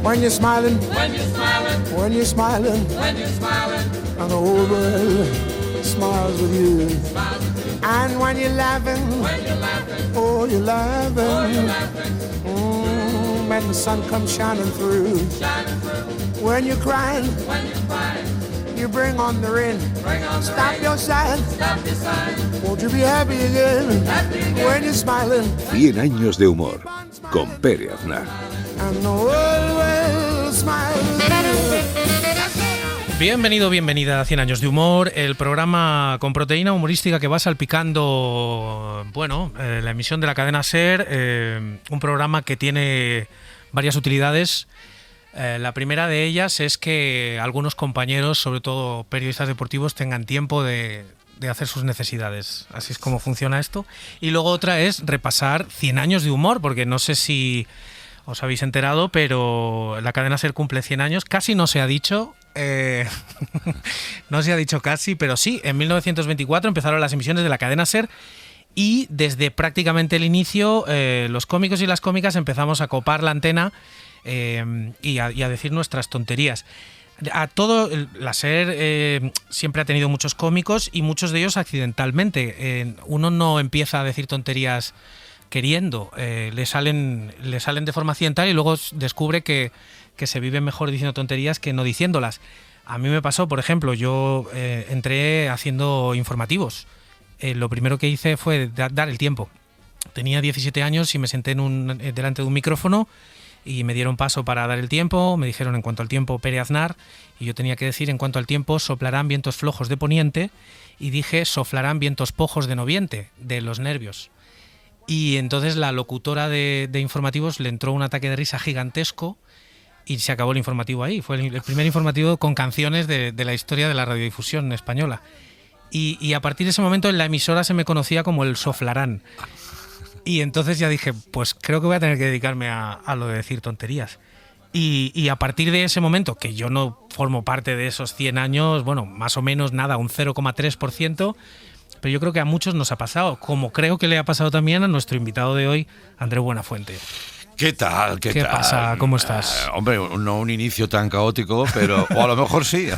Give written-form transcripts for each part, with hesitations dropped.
When you're smiling, when you're smiling, when you're smiling, when you're smiling, and the whole world smiles with you. And when you're laughing, oh, you're laughing. When the sun comes shining through. When you're crying, you bring on the rain. Stop your sighing. Won't you be happy again? When you're smiling. 100 años de humor con Pere Aznar. And the world will smile with you. Bienvenido, bienvenida a 100 años de humor, el programa con proteína humorística que va salpicando, la emisión de la cadena SER, un programa que tiene varias utilidades. La primera de ellas es que algunos compañeros, sobre todo periodistas deportivos, tengan tiempo de hacer sus necesidades. Así es como funciona esto. Y luego otra es repasar 100 años de humor, porque no sé si os habéis enterado, pero la cadena SER cumple 100 años. Casi no se ha dicho. No se ha dicho casi, pero sí, en 1924 empezaron las emisiones de la cadena SER y desde prácticamente el inicio los cómicos y las cómicas empezamos a copar la antena y a decir nuestras tonterías. La SER siempre ha tenido muchos cómicos y muchos de ellos accidentalmente. Uno no empieza a decir tonterías queriendo, le salen de forma accidental y luego descubre que se vive mejor diciendo tonterías que no diciéndolas. A mí me pasó, por ejemplo, yo entré haciendo informativos. Lo primero que hice fue dar el tiempo. Tenía 17 años y me senté delante de un micrófono y me dieron paso para dar el tiempo. Me dijeron en cuanto al tiempo Pere Aznar y yo tenía que decir en cuanto al tiempo soplarán vientos flojos de poniente y dije soplarán vientos pojos de noviente, de los nervios. Y entonces la locutora de informativos le entró un ataque de risa gigantesco y se acabó el informativo ahí. Fue el primer informativo con canciones de la historia de la radiodifusión española. Y a partir de ese momento en la emisora se me conocía como el soflarán. Y entonces ya dije, pues creo que voy a tener que dedicarme a lo de decir tonterías. Y a partir de ese momento, que yo no formo parte de esos 100 años, más o menos nada, un 0,3%, pero yo creo que a muchos nos ha pasado, como creo que le ha pasado también a nuestro invitado de hoy, Andrés Buenafuente. ¿Qué tal? ¿Qué pasa? ¿Cómo estás? Hombre, no un inicio tan caótico, pero o a lo mejor sí,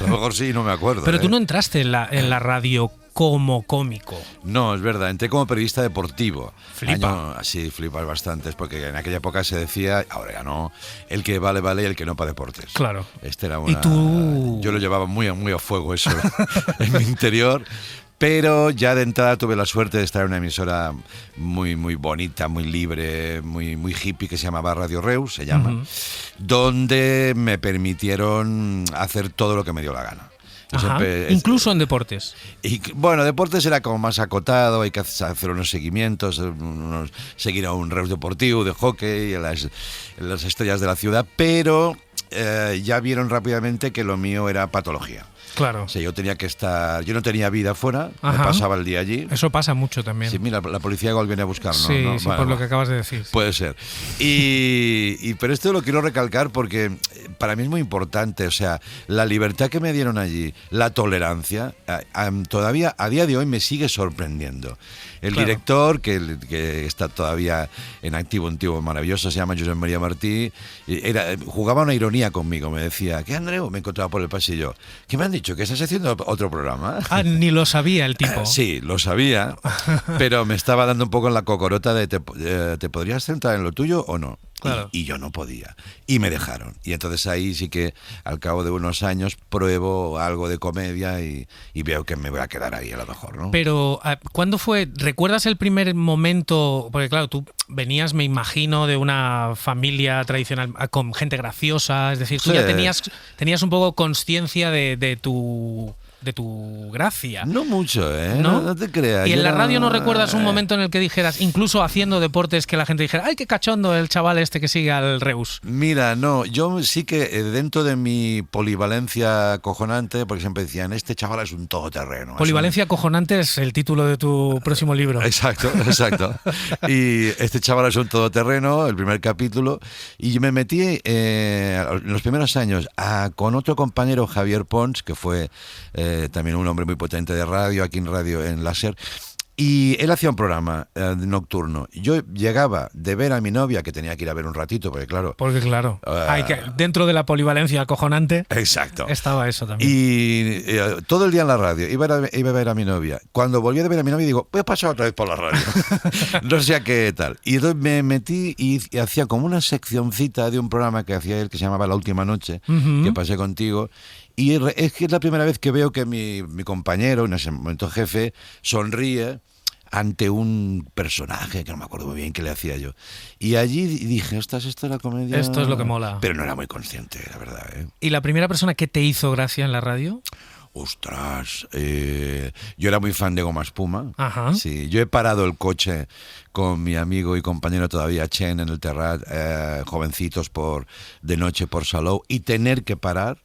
no me acuerdo. Pero tú no entraste en la radio como cómico. No, es verdad, entré como periodista deportivo. Flipa. Sí, flipas bastantes, porque en aquella época se decía, ahora ya no, el que vale y el que no para deportes. Claro. Era ¿Y tú? Yo lo llevaba muy a fuego eso en mi interior. Pero ya de entrada tuve la suerte de estar en una emisora muy bonita, muy libre, muy hippie, que se llamaba Radio Reus, se llama, donde me permitieron hacer todo lo que me dio la gana. Incluso en deportes. Y bueno, deportes era como más acotado, hay que hacer unos seguimientos, seguir a un Reus deportivo de hockey, en las estrellas de la ciudad, pero ya vieron rápidamente que lo mío era patología. Claro. O sea, yo no tenía vida fuera, me pasaba el día allí. Eso pasa mucho también. Sí, mira, la policía igual viene a buscarnos. Sí, ¿no? sí, por lo que acabas de decir. Puede ser. Pero esto lo quiero recalcar porque para mí es muy importante. O sea, la libertad que me dieron allí, la tolerancia, todavía a día de hoy me sigue sorprendiendo. El director, que está todavía en activo, un tío maravilloso, se llama Josep María Martí, jugaba una ironía conmigo, me decía, ¿qué, Andreu? Me encontraba por el pasillo. ¿Qué me han dicho? ¿Que estás haciendo otro programa? Ni lo sabía el tipo. Sí, lo sabía, pero me estaba dando un poco en la cocorota de ¿te podrías centrar en lo tuyo o no? Claro. Y yo no podía. Y me dejaron. Y entonces ahí sí que al cabo de unos años pruebo algo de comedia y veo que me voy a quedar ahí a lo mejor, ¿no? Pero, ¿cuándo fue? ¿Recuerdas el primer momento? Porque claro, tú venías, me imagino, de una familia tradicional con gente graciosa. Es decir, tú ya tenías un poco consciencia de tu gracia. No mucho, ¿eh? No te creas. ¿Y en la radio no recuerdas un momento en el que dijeras, incluso haciendo deportes, que la gente dijera, ¡ay, qué cachondo el chaval este que sigue al Reus! Mira, no, yo sí que dentro de mi polivalencia cojonante, porque siempre decían, este chaval es un todoterreno. Polivalencia cojonante es el título de tu próximo libro. Exacto. Y este chaval es un todoterreno, el primer capítulo, y me metí en los primeros años con otro compañero, Javier Pons, que fue también un hombre muy potente de radio, aquí en la SER, Y él hacía un programa nocturno. Yo llegaba de ver a mi novia, que tenía que ir a ver un ratito, porque claro... Porque claro, dentro de la polivalencia acojonante Exacto. estaba eso también. Y todo el día en la radio, iba a ver a mi novia. Cuando volví a ver a mi novia, digo, voy a pasar otra vez por la radio. No sé qué tal. Y entonces me metí y hacía como una seccioncita de un programa que hacía él, que se llamaba La Última Noche, que pasé contigo. Y es que es la primera vez que veo que mi compañero, en ese momento jefe, sonríe ante un personaje que no me acuerdo muy bien qué le hacía yo. Y allí dije, esto es la comedia. Esto es lo que mola. Pero no era muy consciente, la verdad. ¿Y la primera persona que te hizo gracia en la radio? Ostras, yo era muy fan de Goma Espuma. Ajá. Sí, yo he parado el coche con mi amigo y compañero todavía Chen en el Terrat, jovencitos de noche por Salou, y tener que parar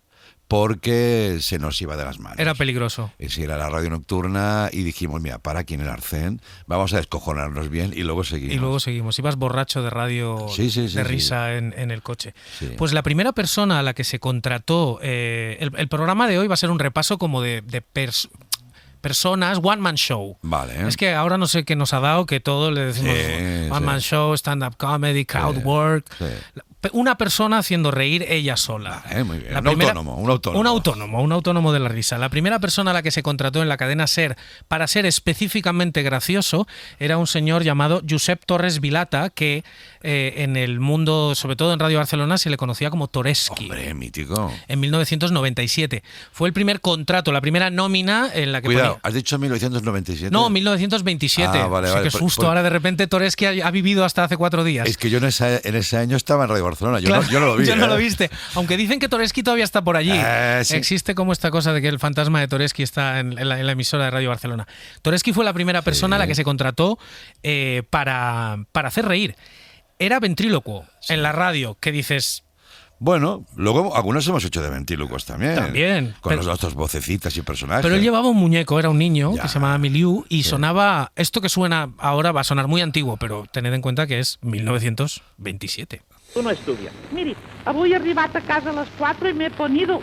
porque se nos iba de las manos. Era peligroso. Sí, era la radio nocturna y dijimos, mira, para aquí en el Arcén, vamos a descojonarnos bien y luego seguimos. Ibas borracho de radio, de risa en el coche. Sí. Pues la primera persona a la que se contrató, el programa de hoy va a ser un repaso como de personas, one man show. Vale. Es que ahora no sé qué nos ha dado, que todo le decimos one man show, stand-up comedy, crowd work. Sí. Una persona haciendo reír ella sola. Vale, muy bien. Un autónomo de la risa. La primera persona a la que se contrató en la cadena SER para ser específicamente gracioso era un señor llamado Josep Torres Vilata, que en el mundo, sobre todo en Radio Barcelona, se le conocía como Toreski. Hombre, mítico. En 1997. Fue el primer contrato, la primera nómina en la que Cuidado, ¿has dicho 1997? No, 1927. Vale. Qué susto, ahora de repente Toreski ha vivido hasta hace 4 días. Es que yo en ese año estaba en Radio Barcelona, yo no lo vi. Yo no lo viste, aunque dicen que Toreski todavía está por allí. Sí. Existe como esta cosa de que el fantasma de Toreski está en la emisora de Radio Barcelona. Toreski fue la primera persona a la que se contrató para hacer reír. Era ventrílocuo en la radio, que dices... Bueno, luego algunos hemos hecho de ventrílocos también. Con nuestras vocecitas y personajes. Pero él llevaba un muñeco, era un niño que se llamaba Miliu y sonaba... Esto que suena ahora va a sonar muy antiguo, pero tened en cuenta que es 1927. Tu no estudias. Miri, avui he arribat a casa a les 4 y me he ponido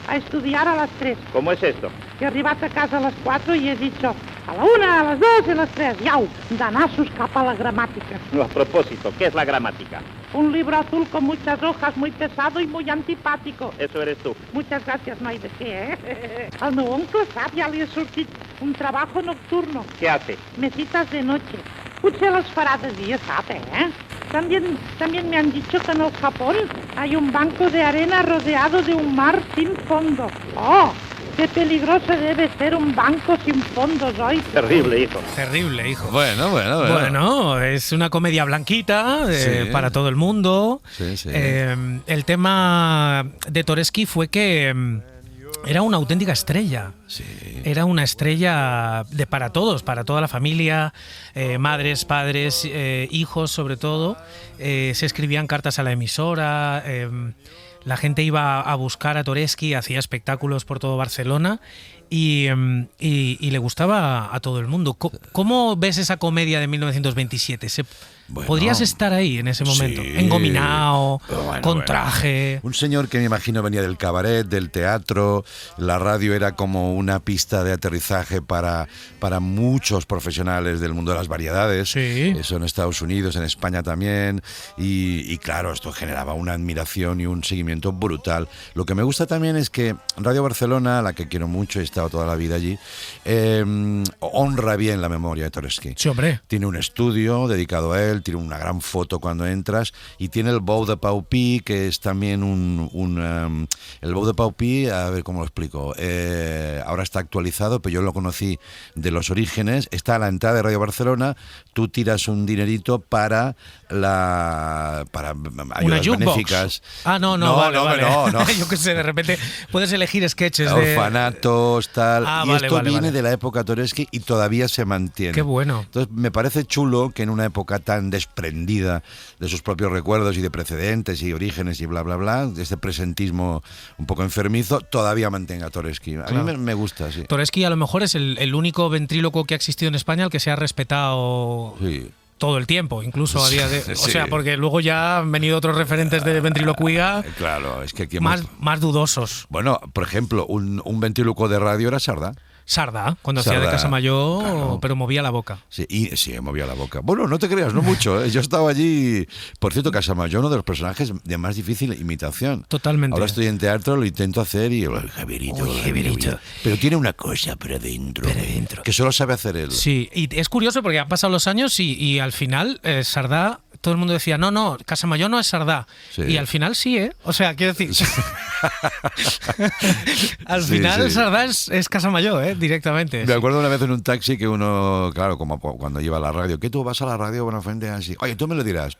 a estudiar a las 3. ¿Cómo es esto? He arribat a casa a las 4 y he dicho a la 1, a las 2 y a las 3. Iau, de nassos cap a la gramática. No, a propósito, ¿qué es la gramática? Un libro azul con muchas hojas, muy pesado y muy antipático. Eso eres tú. Muchas gracias, no hay de qué, ¿eh? Al meu oncle sap, ja li ha sortit un trabajo nocturno. ¿Qué hace? Mesitas de noche. Potser les farà de dia, sap, ¿eh? También me han dicho que en el Japón hay un banco de arena rodeado de un mar sin fondo. ¡Oh! ¡Qué peligroso debe ser un banco sin fondos hoy! Terrible, hijo. Terrible, hijo. Bueno. Bueno, es una comedia blanquita para todo el mundo. Sí. El tema de Toreski fue que era una auténtica estrella. Sí. Era una estrella para todos, para toda la familia, madres, padres, hijos sobre todo. Se escribían cartas a la emisora, la gente iba a buscar a Toreski, hacía espectáculos por todo Barcelona y le gustaba a todo el mundo. ¿Cómo ves esa comedia de 1927? ¿Podrías estar ahí en ese momento? Sí. Engominado, con traje. Un señor que me imagino venía del cabaret, del teatro. La radio era como una pista de aterrizaje para muchos profesionales del mundo de las variedades. Sí. Eso en Estados Unidos, en España también. Y claro, esto generaba una admiración y un seguimiento brutal. Lo que me gusta también es que Radio Barcelona, a la que quiero mucho, he estado toda la vida allí, honra bien la memoria de Toreski. Sí, hombre. Tiene un estudio dedicado a él, tiene una gran foto cuando entras y tiene el Bou de Pau Pi, que es también el Bou de Pau Pi, a ver cómo lo explico, ahora está actualizado, pero yo lo conocí de los orígenes, está a la entrada de Radio Barcelona, tú tiras un dinerito para ayudas benéficas. No. Yo qué sé, de repente puedes elegir sketches de orfanatos, tal, y esto viene de la época Toreski y todavía se mantiene. Qué bueno. Entonces me parece chulo que en una época tan desprendida de sus propios recuerdos y de precedentes y orígenes y bla bla bla, de este presentismo un poco enfermizo, todavía mantenga a Toreski. A mí me gusta, sí. Toreski a lo mejor es el único ventríloco que ha existido en España al que se ha respetado todo el tiempo, incluso a día de... O sea, porque luego ya han venido otros referentes de ventriloquía claro, es que aquí más dudosos. Bueno, por ejemplo, un ventríloco de radio era Sardá. Sardá, cuando hacía de Sardá, Casamayor, claro. pero movía la boca. Sí, y sí, movía la boca. Bueno, no te creas, no mucho. Yo estaba allí. Por cierto, Casamayor, uno de los personajes de más difícil imitación. Totalmente. Ahora estoy en teatro, lo intento hacer y. Javierito, Uy, Javierito. Pero tiene una cosa para adentro. Que solo sabe hacer él. Sí, y es curioso porque han pasado los años y al final Sardá, todo el mundo decía, no, Casamayor no es Sardá. Sí. Y al final sí, ¿eh? O sea, quiero decir, al Sí, final sí. Sardá es Casamayor, ¿eh? Directamente. Me acuerdo una vez en un taxi que uno, claro, como cuando lleva a la radio, que tú vas a la radio, buena fuente, así, oye, tú me lo dirás.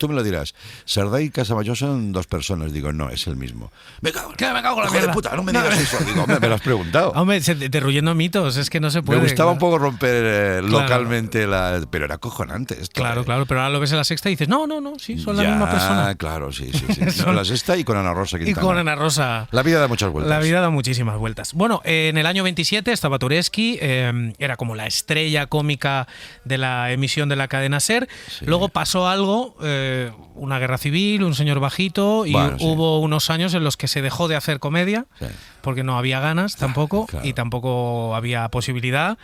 Sardá y Casamayor son dos personas. Digo, no, es el mismo. Me cago en la hijo de mierda. Puta, no me digas eso. Digo, me lo has preguntado. Hombre, derruyendo mitos, es que no se puede. Me gustaba un claro. poco romper Claro. localmente pero era acojonante esto. Claro, pero ahora lo ves en La Sexta y dices, no, sí, son la Ya, misma persona. Claro, sí. Son- La Sexta y con Ana Rosa Y Quintana. con Ana Rosa. La vida da muchas vueltas. La vida da muchísimas vueltas. Bueno, en el año 27 estaba Tureski, era como la estrella cómica de la emisión de la cadena SER. Sí. Luego pasó algo, una guerra civil, un señor bajito, y Bueno, sí. hubo unos años en los que se dejó de hacer comedia, Sí. porque no había ganas tampoco, claro. y tampoco había posibilidad.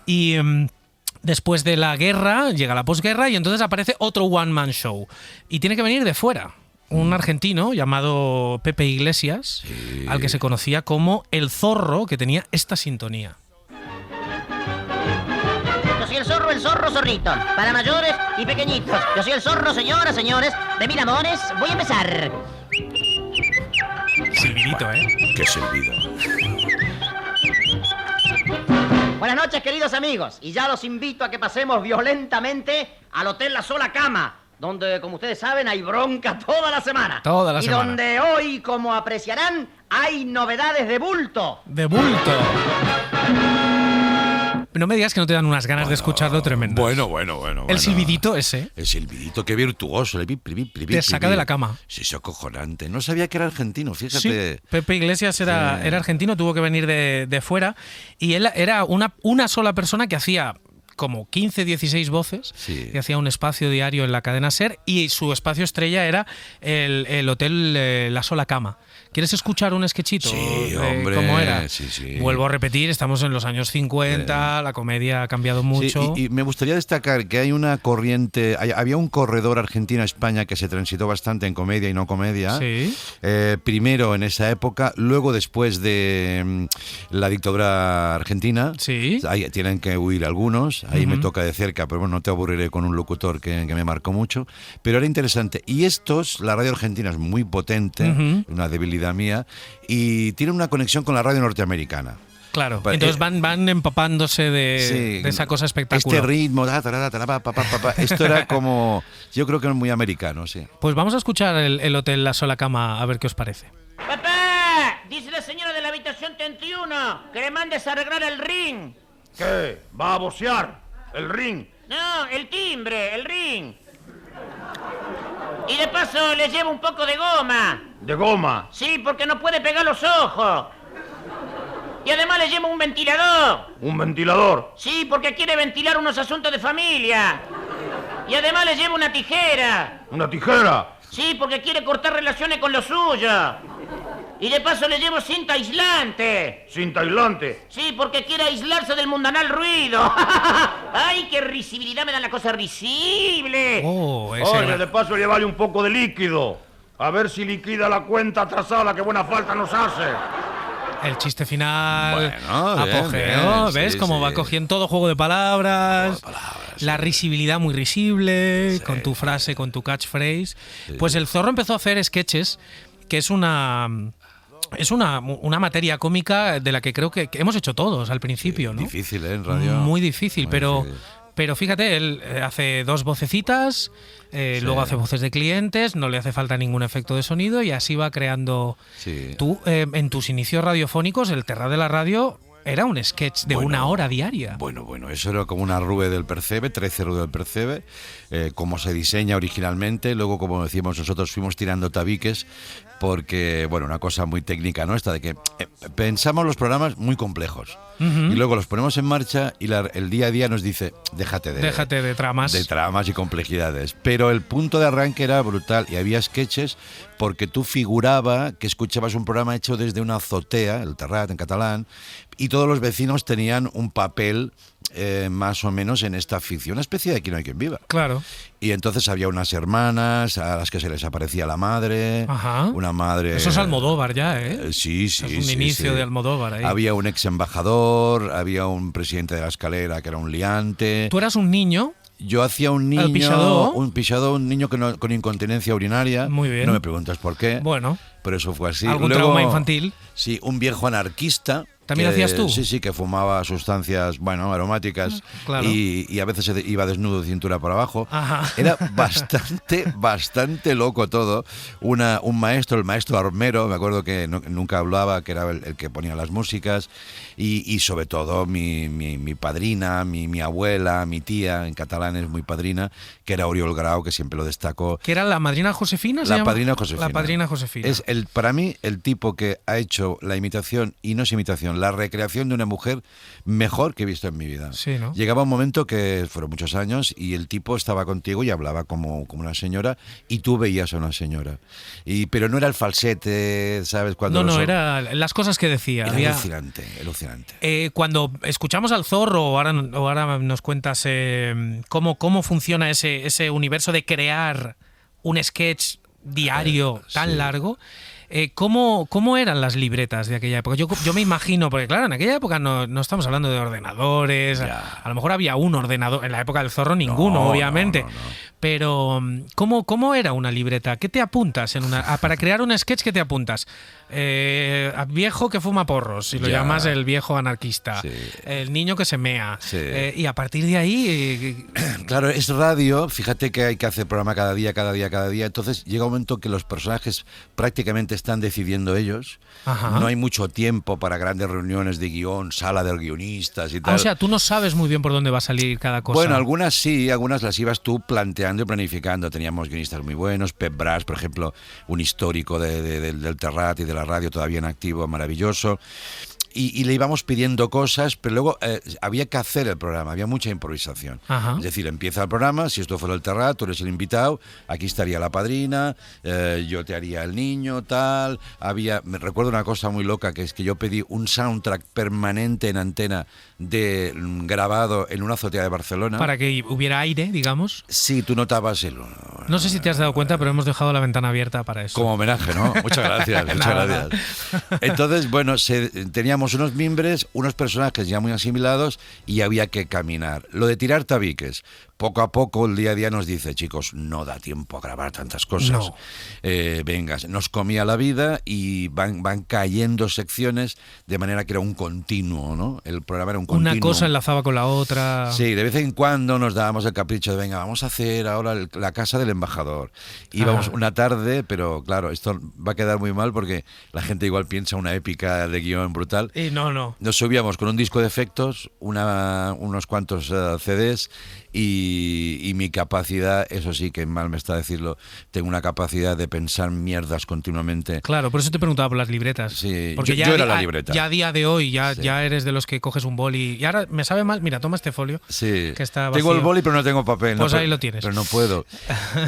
Y después de la guerra llega la posguerra y entonces aparece otro one-man show. Y tiene que venir de fuera. Un argentino llamado Pepe Iglesias, Sí. al que se conocía como El Zorro, que tenía esta sintonía. Yo soy el zorro zorrito, para mayores y pequeñitos. Yo soy el zorro, señoras, señores, de mil amores. Voy a empezar. Silvidito, ¿eh? Qué silbido. Buenas noches, queridos amigos. Y ya los invito a que pasemos violentamente al Hotel La Sola Cama, donde, como ustedes saben, hay bronca toda la semana. Toda la y semana. donde hoy, como apreciarán, hay novedades de bulto. De bulto. No me digas que no te dan unas ganas de escucharlo tremendo. Bueno. El silbidito ese. El silbidito, qué virtuoso. Te saca de la cama. Sí, es acojonante. No sabía que era argentino, fíjate. Sí, Pepe Iglesias era argentino, tuvo que venir de fuera y él era una sola persona que hacía como 15, 16 voces, Sí. que hacía un espacio diario en la cadena SER y su espacio estrella era el hotel La Sola Cama. ¿Quieres escuchar un sketchito? Sí, hombre, ¿Cómo era? sí. Vuelvo a repetir, estamos en los años 50, la comedia ha cambiado mucho. Sí, y me gustaría destacar que hay una corriente, había un corredor Argentina-España que se transitó bastante en comedia y no comedia. Sí. Primero en esa época, luego después de la dictadura argentina. Sí. Ahí tienen que huir algunos, ahí me toca de cerca, pero bueno, no te aburriré con un locutor que me marcó mucho. Pero era interesante. Y la radio argentina es muy potente, una debilidad mía, y tiene una conexión con la radio norteamericana. Claro, Pa- entonces van empapándose de esa cosa espectacular. Este ritmo, esto era como, yo creo que es muy americano, sí. Pues vamos a escuchar el Hotel La Sola Cama a ver qué os parece. ¡Papá! Dice la señora de la habitación 31 que le mandes a arreglar el ring. ¿Qué? ¿Va a bocear? ¿El ring? No, el timbre, el ring. Y de paso le llevo un poco de goma. ¿De goma? Sí, porque no puede pegar los ojos. Y además le llevo un ventilador. ¿Un ventilador? Sí, porque quiere ventilar unos asuntos de familia. Y además le llevo una tijera. ¿Una tijera? Sí, porque quiere cortar relaciones con lo suyo. Y de paso le llevo cinta aislante. ¿Cinta aislante? Sí, porque quiere aislarse del mundanal ruido. ¡Ay, qué risibilidad me da la cosa risible! Oh, ese Oye, era- de paso llevarle un poco de líquido. A ver si liquida la cuenta atrasada que buena falta nos hace. El chiste final, Bueno, bien, apogeo, bien, ¿ves? sí, Cómo sí. va cogiendo todo juego de palabras, la risibilidad muy risible, con tu frase, con tu catchphrase. Pues el Zorro empezó a hacer sketches, que es una materia cómica de la que creo que hemos hecho todos al principio, ¿no? Difícil, ¿eh? En radio. Muy difícil, Muy pero... difícil. Pero fíjate, él hace dos vocecitas, luego hace voces de clientes, no le hace falta ningún efecto de sonido y así va creando... Sí. Tú, en tus inicios radiofónicos, el Terra de la Radio era un sketch de Bueno, 1 hora diaria. Bueno, eso era como una rue del Percebe, 13 rue del Percebe, como se diseña originalmente, luego como decíamos nosotros fuimos tirando tabiques, porque, bueno, una cosa muy técnica nuestra, de que pensamos los programas muy complejos y luego los ponemos en marcha y el día a día nos dice, déjate de tramas. De tramas y complejidades. Pero el punto de arranque era brutal y había sketches porque tú figuraba que escuchabas un programa hecho desde una azotea, el Terrat en catalán, y todos los vecinos tenían un papel más o menos en esta ficción, una especie de Aquí no hay quien viva. Claro. Y entonces había unas hermanas a las que se les aparecía la madre. Ajá. Una madre... Eso es Almodóvar ya, ¿eh? Sí. Es un inicio de Almodóvar ahí. Había un ex embajador, había un presidente de la Escalera que era un liante. ¿Tú eras un niño? Yo hacía un niño, un niño con incontinencia urinaria. Muy bien. No me preguntas por qué. Bueno. Pero eso fue así. ¿Algún trauma infantil? Sí, un viejo anarquista. ¿También hacías tú? Sí, que fumaba sustancias, aromáticas. Claro. Y a veces iba desnudo de cintura para abajo. Ajá. Era bastante loco todo. Un maestro, el maestro Armero, me acuerdo que nunca hablaba, que era el que ponía las músicas. Y sobre todo mi padrina, mi abuela, mi tía, en catalán es muy padrina, que era Oriol Grau, que siempre lo destacó. ¿Que era la madrina Josefina? La padrina Josefina. La padrina Josefina. Es para mí el tipo que ha hecho la imitación, y no es imitación, la recreación de una mujer mejor que he visto en mi vida. Sí, ¿no? Llegaba un momento que fueron muchos años y el tipo estaba contigo y hablaba como una señora y tú veías a una señora. Pero no era el falsete, ¿sabes? No, era las cosas que decía. Era alucinante. Cuando escuchamos al Zorro, o ahora nos cuentas cómo funciona ese universo de crear un sketch diario tan largo. ¿Cómo eran las libretas de aquella época? Yo me imagino, porque claro, en aquella época no estamos hablando de ordenadores, a lo mejor había un ordenador, en la época del Zorro ninguno, obviamente. No. Pero, ¿cómo era una libreta? ¿Qué te apuntas para crear un sketch? ¿Qué te apuntas? Viejo que fuma porros, si lo llamas el viejo anarquista. Sí. El niño que se mea. Sí. Y a partir de ahí... Claro, es radio, fíjate que hay que hacer programa cada día. Entonces llega un momento que los personajes prácticamente están decidiendo ellos. Ajá. No hay mucho tiempo para grandes reuniones de guión, sala de guionistas y tal. O sea, tú no sabes muy bien por dónde va a salir cada cosa. Bueno, algunas sí, algunas las ibas tú planteando y planificando. Teníamos guionistas muy buenos, Pep Bras, por ejemplo, un histórico del Terrat y de la radio todavía en activo, maravilloso. Y le íbamos pidiendo cosas, pero luego había que hacer el programa, había mucha improvisación. Ajá. Es decir, empieza el programa, si esto fuera el Terrat, tú eres el invitado, aquí estaría la padrina, yo te haría el niño, tal. Me recuerdo una cosa muy loca, que es que yo pedí un soundtrack permanente en antena grabado en una azotea de Barcelona. Para que hubiera aire, digamos. Sí, tú notabas No sé si te has dado cuenta, pero hemos dejado la ventana abierta para eso. Como homenaje, ¿no? Muchas gracias, gracias. Entonces, bueno, teníamos unos mimbres, unos personajes ya muy asimilados y había que caminar. Lo de tirar tabiques, poco a poco el día a día nos dice, chicos, no da tiempo a grabar tantas cosas. No. Venga, nos comía la vida y van cayendo secciones de manera que era un continuo, ¿no? El programa era un continuo. Una cosa enlazaba con la otra. Sí, de vez en cuando nos dábamos el capricho de, venga, vamos a hacer ahora la casa del embajador. Íbamos una tarde, pero claro, esto va a quedar muy mal porque la gente igual piensa una épica de guión brutal. Y no. Nos subíamos con un disco de efectos, unos cuantos CDs y mi capacidad, eso sí que mal me está decirlo, tengo una capacidad de pensar mierdas continuamente. Claro, por eso te preguntaba por las libretas. Sí, porque yo era la libreta. Ya a día de hoy, Sí. ya eres de los que coges un boli. Y ahora me sabe mal, mira, toma este folio. Sí, que está vacío. tengo el boli pero no tengo papel. Pues no, ahí lo tienes. Pero no puedo.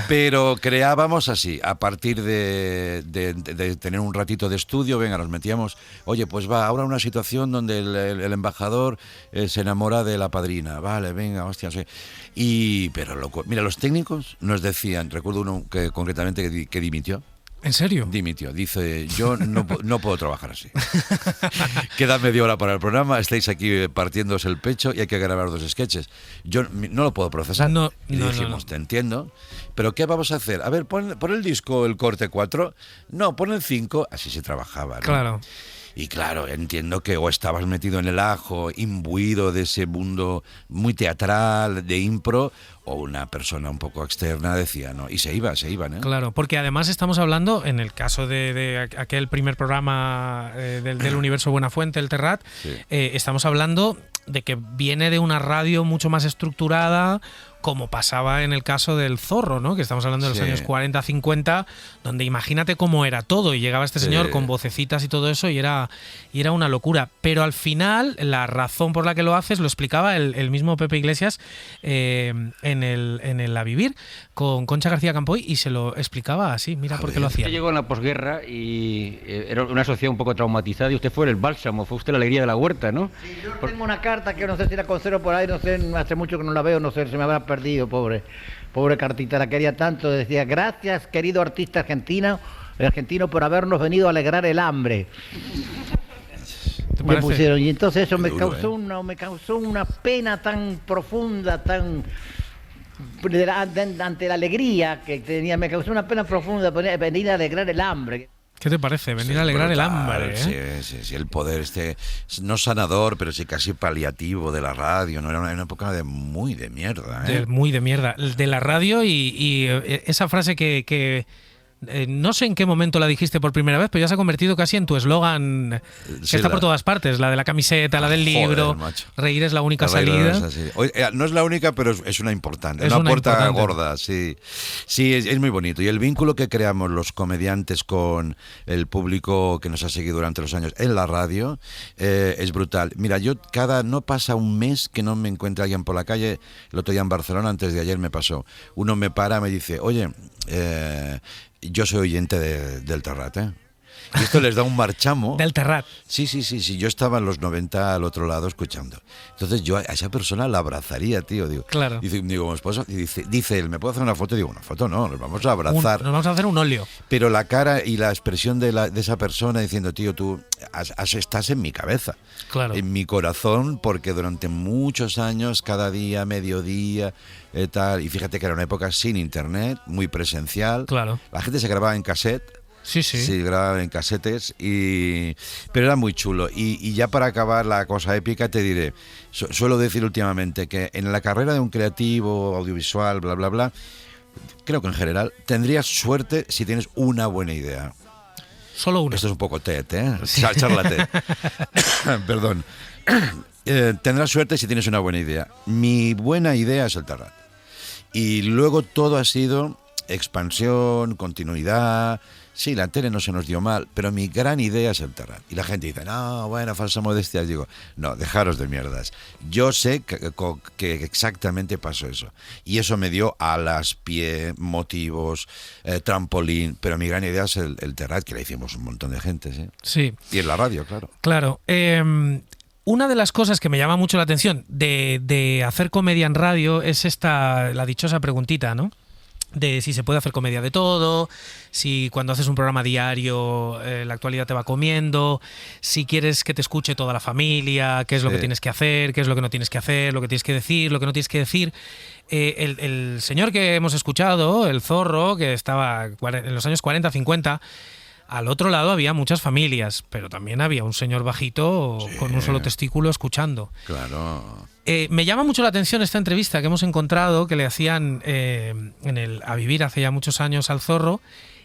Pero creábamos así, a partir de tener un ratito de estudio, venga, nos metíamos, oye, pues va, ahora una situación donde el embajador se enamora de la padrina, vale, venga, hostia, sí. Pero loco, mira, los técnicos nos decían, recuerdo uno que concretamente que dimitió. ¿En serio? Dimitió, dice, yo no puedo trabajar así. Queda media hora para el programa, estáis aquí partiéndose el pecho y hay que grabar 2 sketches. Yo no lo puedo procesar. Y dijimos, te entiendo, pero ¿qué vamos a hacer? A ver, pon el disco, el corte 4. No, pon el 5. Así se trabajaba, ¿no? Claro. Y claro, entiendo que o estabas metido en el ajo, imbuido de ese mundo muy teatral, de impro, o una persona un poco externa decía, no, y se iban, ¿eh? Claro, porque además estamos hablando, en el caso de aquel primer programa del universo Buenafuente, el Terrat, sí. Estamos hablando de que viene de una radio mucho más estructurada, como pasaba en el caso del Zorro, ¿no? Que estamos hablando de los años 40-50, donde imagínate cómo era todo, y llegaba este señor con vocecitas y todo eso, y era una locura. Pero al final, la razón por la que lo haces lo explicaba el mismo Pepe Iglesias en el A Vivir, con Concha García Campoy, y se lo explicaba así, mira por qué lo hacía. Usted llegó en la posguerra y era una sociedad un poco traumatizada, y usted fue el bálsamo, fue usted la alegría de la huerta, ¿no? Sí, yo tengo una carta que no sé si la conservo por ahí, no sé, hace mucho que no la veo, no sé, se me habrá perdido, pobre cartita, la quería tanto, decía: gracias, querido artista argentino, por habernos venido a alegrar el hambre. Me pusieron, y entonces eso me causó una pena tan profunda, ante la alegría que tenía, me causó una pena profunda venir a alegrar el hambre. ¿Qué te parece? Venir a alegrar el hambre, ¿eh? Sí, el poder no sanador, pero sí casi paliativo de la radio, ¿no? Era una época muy de mierda, ¿eh? Muy de mierda. De la radio y esa frase que no sé en qué momento la dijiste por primera vez, pero ya se ha convertido casi en tu eslogan, que está por todas partes, la de la camiseta, la del libro, macho. Reír es la única salida. No es la única, pero es una importante, es una puerta importante. Gorda, sí. Sí, es muy bonito. Y el vínculo que creamos los comediantes con el público que nos ha seguido durante los años en la radio es brutal. Mira, no pasa un mes que no me encuentre alguien por la calle. El otro día en Barcelona, antes de ayer me pasó. Uno me para, me dice: oye, yo soy oyente del Terrat, ¿eh? Y esto les da un marchamo. Del Terrat. Sí. Yo estaba en los 90 al otro lado escuchando. Entonces yo a esa persona la abrazaría, tío. Digo, claro. Digo, mi esposo, y dice él: ¿me puedo hacer una foto? Digo, una foto no, nos vamos a abrazar. Nos vamos a hacer un óleo. Pero la cara y la expresión de esa persona diciendo: tío, tú estás en mi cabeza. Claro. En mi corazón, porque durante muchos años, cada día, mediodía, tal. Y fíjate que era una época sin internet, muy presencial. Claro. La gente se grababa en cassette. Sí, grababa en casetes, pero era muy chulo. Y ya para acabar la cosa épica te diré, suelo decir últimamente que en la carrera de un creativo, audiovisual, bla, bla, bla, creo que en general tendrías suerte si tienes una buena idea. Solo una. Esto es un poco charlate. Perdón. Tendrás suerte si tienes una buena idea. Mi buena idea es el Terrat. Y luego todo ha sido expansión, continuidad. Sí, la tele no se nos dio mal, pero mi gran idea es el Terrat. Y la gente dice: no, bueno, falsa modestia. Digo, no, dejaros de mierdas. Yo sé que exactamente pasó eso. Y eso me dio alas, pie, motivos, trampolín. Pero mi gran idea es el Terrat, que le hicimos un montón de gente, ¿sí? Sí. Y en la radio, claro. Claro. Una de las cosas que me llama mucho la atención de hacer comedia en radio es la dichosa preguntita, ¿no? De si se puede hacer comedia de todo, si cuando haces un programa diario la actualidad te va comiendo, si quieres que te escuche toda la familia, qué es lo que tienes que hacer, qué es lo que no tienes que hacer, lo que tienes que decir, lo que no tienes que decir. El señor que hemos escuchado, el Zorro, que estaba en los años 40-50, al otro lado había muchas familias, pero también había un señor bajito con un solo testículo escuchando. Claro. Me llama mucho la atención esta entrevista que hemos encontrado, que le hacían en el A Vivir hace ya muchos años al Zorro,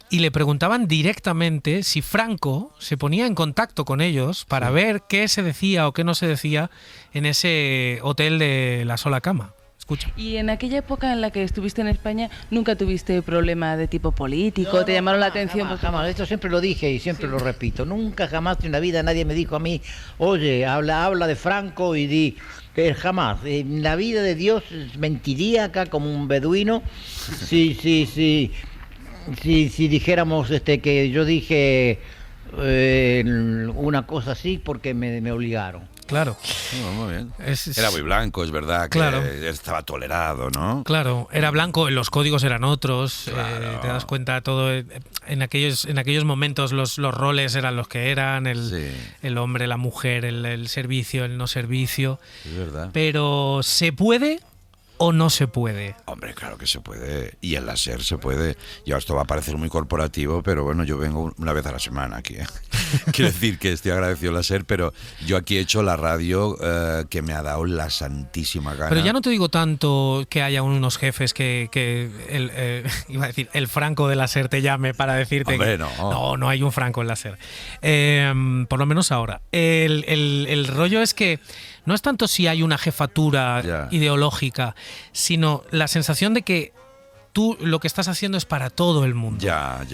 y le preguntaban directamente si Franco se ponía en contacto con ellos para ver qué se decía o qué no se decía en ese hotel de la sola cama. Escucha. Y en aquella época en la que estuviste en España, ¿nunca tuviste problema de tipo político? No, ¿te llamaron la atención? Jamás. Esto siempre lo dije y siempre lo repito. Nunca, jamás en la vida nadie me dijo a mí: oye, habla de Franco y di... Que jamás. En la vida de Dios mentiría acá como un beduino. Si dijéramos que yo dije una cosa así porque me obligaron. Claro. Muy bien. Era muy blanco, es verdad, que claro. Estaba tolerado, ¿no? Claro, era blanco, los códigos eran otros, Claro. te das cuenta, todo en aquellos momentos los roles eran los que eran, el hombre, la mujer, el servicio, el no servicio. Es verdad. Pero ¿se puede o no se puede? Hombre, claro que se puede. Y en la SER se puede. Ya esto va a parecer muy corporativo, pero bueno, yo vengo una vez a la semana aquí, ¿eh? Quiero decir que estoy agradecido a la SER, pero yo aquí he hecho la radio que me ha dado la santísima gana. Pero ya no te digo tanto que haya unos jefes que iba a decir, el Franco de la SER te llame para decirte Hombre, que no. no hay un Franco en la SER. Por lo menos ahora. El rollo es que no es tanto si hay una jefatura ideológica, sino la sensación de que tú lo que estás haciendo es para todo el mundo. Ya.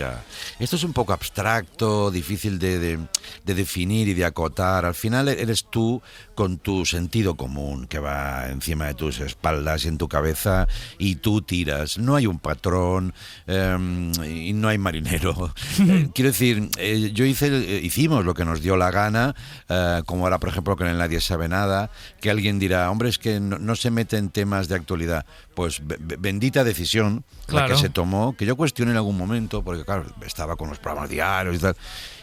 Esto es un poco abstracto, difícil de definir y de acotar. Al final eres tú con tu sentido común que va encima de tus espaldas y en tu cabeza y tú tiras. No hay un patrón y no hay marinero. Quiero decir, hicimos lo que nos dio la gana, como ahora, por ejemplo, que en Nadie Sabe Nada, que alguien dirá, hombre, es que no se mete en temas de actualidad. Pues bendita decisión la que se tomó, que yo cuestioné en algún momento, porque claro, estaba con los programas diarios y tal,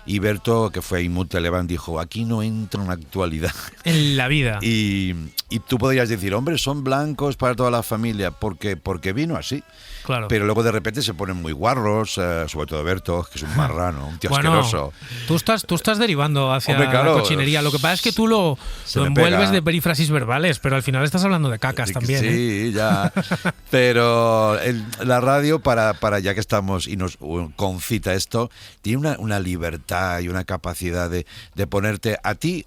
y Berto, que fue Imut Elevan, dijo, aquí no entra una actualidad. En la vida. Y tú podrías decir, hombre, son blancos para toda la familia, porque vino así. Claro. Pero luego de repente se ponen muy guarros, sobre todo Berto, que es un marrano, un tío asqueroso. Tú estás derivando hacia Hombre, claro, la cochinería. Lo que pasa es que tú lo envuelves de perífrasis verbales, pero al final estás hablando de cacas también. Sí, ya. Pero la radio, para ya que estamos y nos concita esto, tiene una libertad y una capacidad de ponerte a ti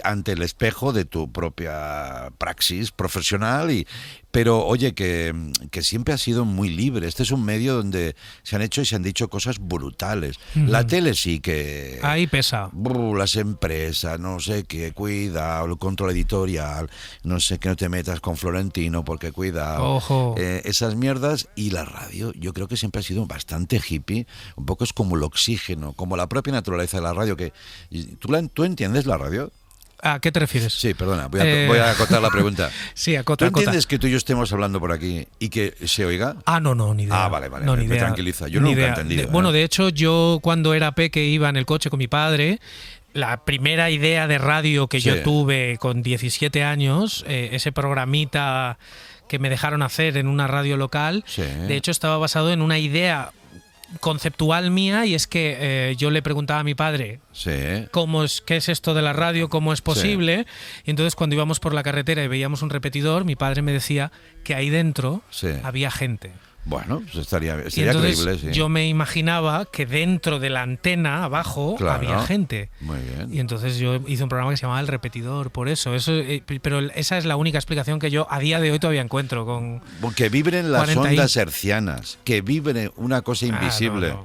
ante el espejo de tu propia praxis profesional pero oye, que siempre ha sido muy libre. Este es un medio donde se han hecho y se han dicho cosas brutales. La tele sí que... Ahí pesa. Las empresas, no sé qué, cuidado, el control editorial, no sé, que no te metas con Florentino porque cuidado. Ojo. Esas mierdas. Y la radio, yo creo que siempre ha sido bastante hippie. Un poco es como el oxígeno, como la propia naturaleza de la radio. ¿Tú entiendes la radio? ¿A qué te refieres? Sí, perdona, voy a acotar la pregunta. Sí, acota. ¿Tú entiendes que tú y yo estemos hablando por aquí y que se oiga? No, ni idea. Vale, no, me ni idea. tranquiliza. Yo nunca he entendido. Bueno, de hecho, yo cuando era peque iba en el coche con mi padre. La primera idea de radio que yo tuve con 17 años, ese programita que me dejaron hacer en una radio local, de hecho estaba basado en una idea conceptual mía, y es que yo le preguntaba a mi padre qué es esto de la radio, cómo es posible, y entonces cuando íbamos por la carretera y veíamos un repetidor, mi padre me decía que ahí dentro había gente. Bueno, pues estaría entonces, creíble, sí. Yo me imaginaba que dentro de la antena abajo había gente. Muy bien. Y entonces yo hice un programa que se llamaba El Repetidor, por eso. Pero esa es la única explicación que yo a día de hoy todavía encuentro. Que vibren las ondas hercianas, que vibre una cosa invisible.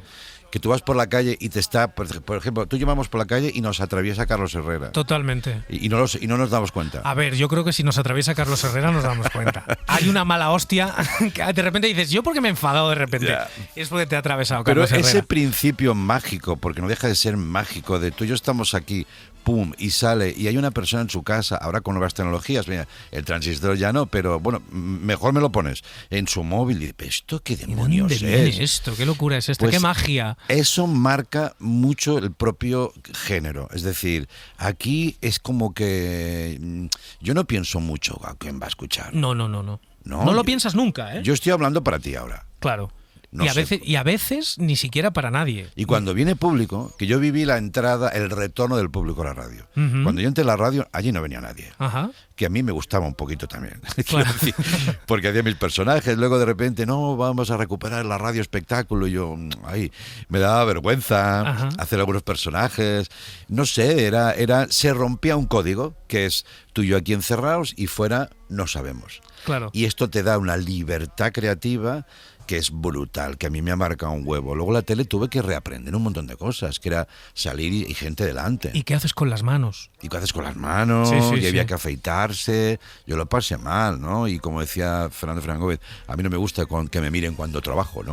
Que tú vas por la calle y te está, por ejemplo, tú llevamos por la calle y nos atraviesa Carlos Herrera. Totalmente. Y no nos damos cuenta. A ver, yo creo que si nos atraviesa Carlos Herrera nos damos cuenta. Hay una mala hostia que de repente dices, ¿yo por qué me he enfadado de repente? Y es porque te ha atravesado Carlos Herrera. Pero ese principio mágico, porque no deja de ser mágico, de tú y yo estamos aquí, pum, y sale, y hay una persona en su casa, ahora con nuevas tecnologías, mira, el transistor ya no, pero bueno, mejor me lo pones en su móvil, y dices, ¿esto qué demonios es? ¿Dónde viene esto? ¿Qué locura es esta? Pues ¿qué magia? Eso marca mucho el propio género, es decir, aquí es como que yo no pienso mucho a quién va a escuchar. No lo piensas nunca, ¿eh? Yo estoy hablando para ti ahora. Claro. Y a veces ni siquiera para nadie. Y cuando viene público, que yo viví la entrada, el retorno del público a la radio. Cuando yo entré a la radio, allí no venía nadie. Que a mí me gustaba un poquito también. Claro. Decir, porque hacía mis personajes. Luego de repente, no, vamos a recuperar la radio espectáculo. Y yo, me daba vergüenza hacer algunos personajes. No sé, se rompía un código, que es tú y yo aquí encerrados y fuera no sabemos. Claro. Y esto te da una libertad creativa que es brutal, que a mí me ha marcado un huevo. Luego la tele tuve que reaprender un montón de cosas, que era salir y gente delante. ¿Y qué haces con las manos? ¿Y qué haces con las manos? Y había que afeitarse. Yo lo pasé mal, ¿no? Y como decía Fernando Fernández, a mí no me gusta que me miren cuando trabajo, ¿no?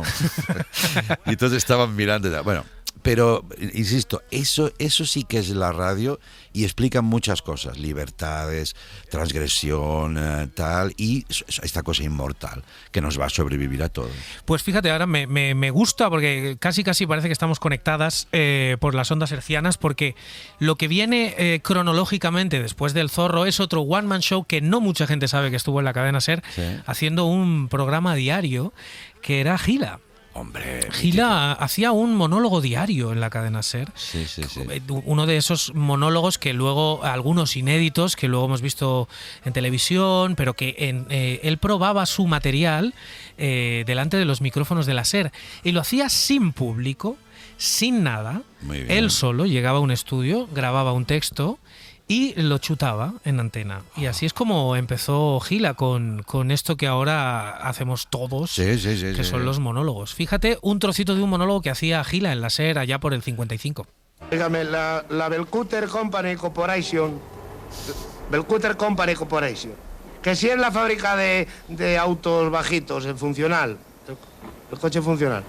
Y entonces estaban mirando. Bueno, pero, insisto, eso sí que es la radio y explica muchas cosas, libertades, transgresión, tal, y esta cosa inmortal que nos va a sobrevivir a todos. Pues fíjate, ahora me gusta porque casi parece que estamos conectadas por las ondas hercianas, porque lo que viene cronológicamente después del Zorro es otro one-man show que no mucha gente sabe que estuvo en la cadena SER haciendo un programa diario que era Gila. Hombre. Gila hacía un monólogo diario en la cadena SER. Sí. Uno de esos monólogos que luego, algunos inéditos, que luego hemos visto en televisión, pero que él probaba su material delante de los micrófonos de la SER. Y lo hacía sin público, sin nada. Muy bien. Él solo llegaba a un estudio, grababa un texto y lo chutaba en antena. Y así es como empezó Gila con esto que ahora hacemos todos, que son los monólogos. Fíjate, un trocito de un monólogo que hacía Gila en la SER allá por el 55. Dígame, la Belcutter Company Corporation, Belcutter Company Corporation, que si es la fábrica de autos bajitos, el funcional, el coche funcional.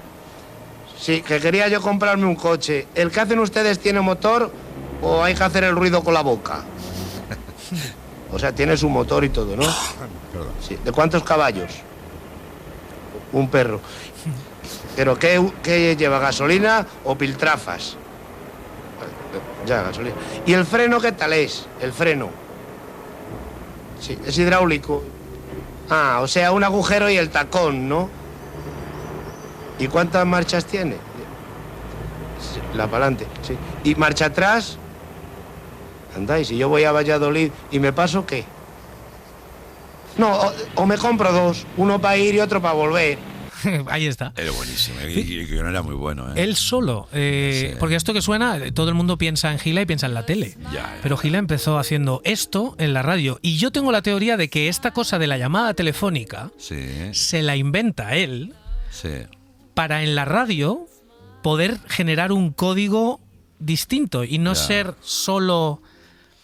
Sí, que quería yo comprarme un coche. ¿El que hacen ustedes tiene motor o hay que hacer el ruido con la boca? O sea, tiene su motor y todo, ¿no? Sí. ¿De cuántos caballos? Un perro. ¿Pero qué lleva, gasolina o piltrafas? Ya, gasolina. ¿Y el freno qué tal es? El freno. Sí, es hidráulico. Ah, o sea, un agujero y el tacón, ¿no? ¿Y cuántas marchas tiene? Sí, la pa'lante, sí. ¿Y marcha atrás? Anda, y si yo voy a Valladolid y me paso, ¿qué? No, o me compro dos, uno para ir y otro para volver. Ahí está. Era buenísimo, y que no era muy bueno. Él solo, porque esto que suena, todo el mundo piensa en Gila y piensa en la tele. Pero Gila empezó haciendo esto en la radio. Y yo tengo la teoría de que esta cosa de la llamada telefónica se la inventa él para en la radio poder generar un código distinto y no ser solo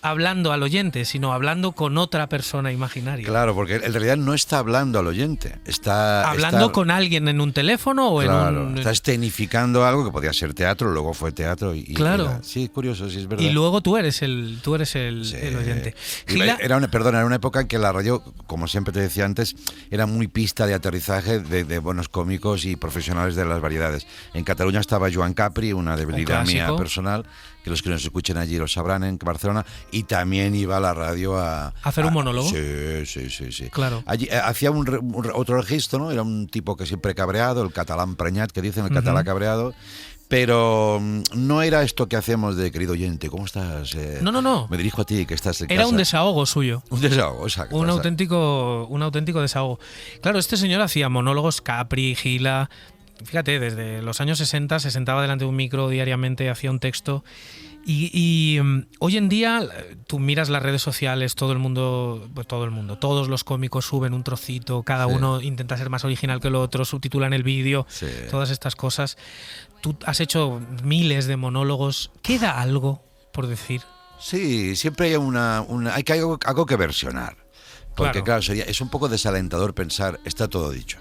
hablando al oyente, sino hablando con otra persona imaginaria. Claro, porque en realidad no está hablando al oyente, está hablando con alguien en un teléfono o en un... Está escenificando algo que podía ser teatro, luego fue teatro y claro. Sí, curioso, sí, es verdad. Y luego tú eres el oyente. Era una época en que la radio, como siempre te decía antes, era muy pista de aterrizaje de buenos cómicos y profesionales de las variedades. En Cataluña estaba Joan Capri, una debilidad mía personal, que los que nos escuchen allí lo sabrán, en Barcelona, y también iba a la radio a hacer un monólogo. Sí. Claro. Allí hacía otro registro, ¿no? Era un tipo que siempre cabreado, el catalán preñat, que dicen, el catalán cabreado. Pero no era esto que hacemos de querido oyente, ¿cómo estás? No. Me dirijo a ti, que estás en Era casa. un desahogo suyo. Un desahogo, exacto. Un auténtico desahogo. Claro, este señor hacía monólogos, Capri, Gila. Fíjate, desde los años 60 se sentaba delante de un micro diariamente, hacía un texto. Y hoy en día tú miras las redes sociales, todos los cómicos suben un trocito, cada uno intenta ser más original que el otro, subtitulan el vídeo, todas estas cosas. Tú has hecho miles de monólogos, ¿queda algo por decir? Sí, siempre hay hay algo que versionar. Porque claro, es un poco desalentador pensar, está todo dicho.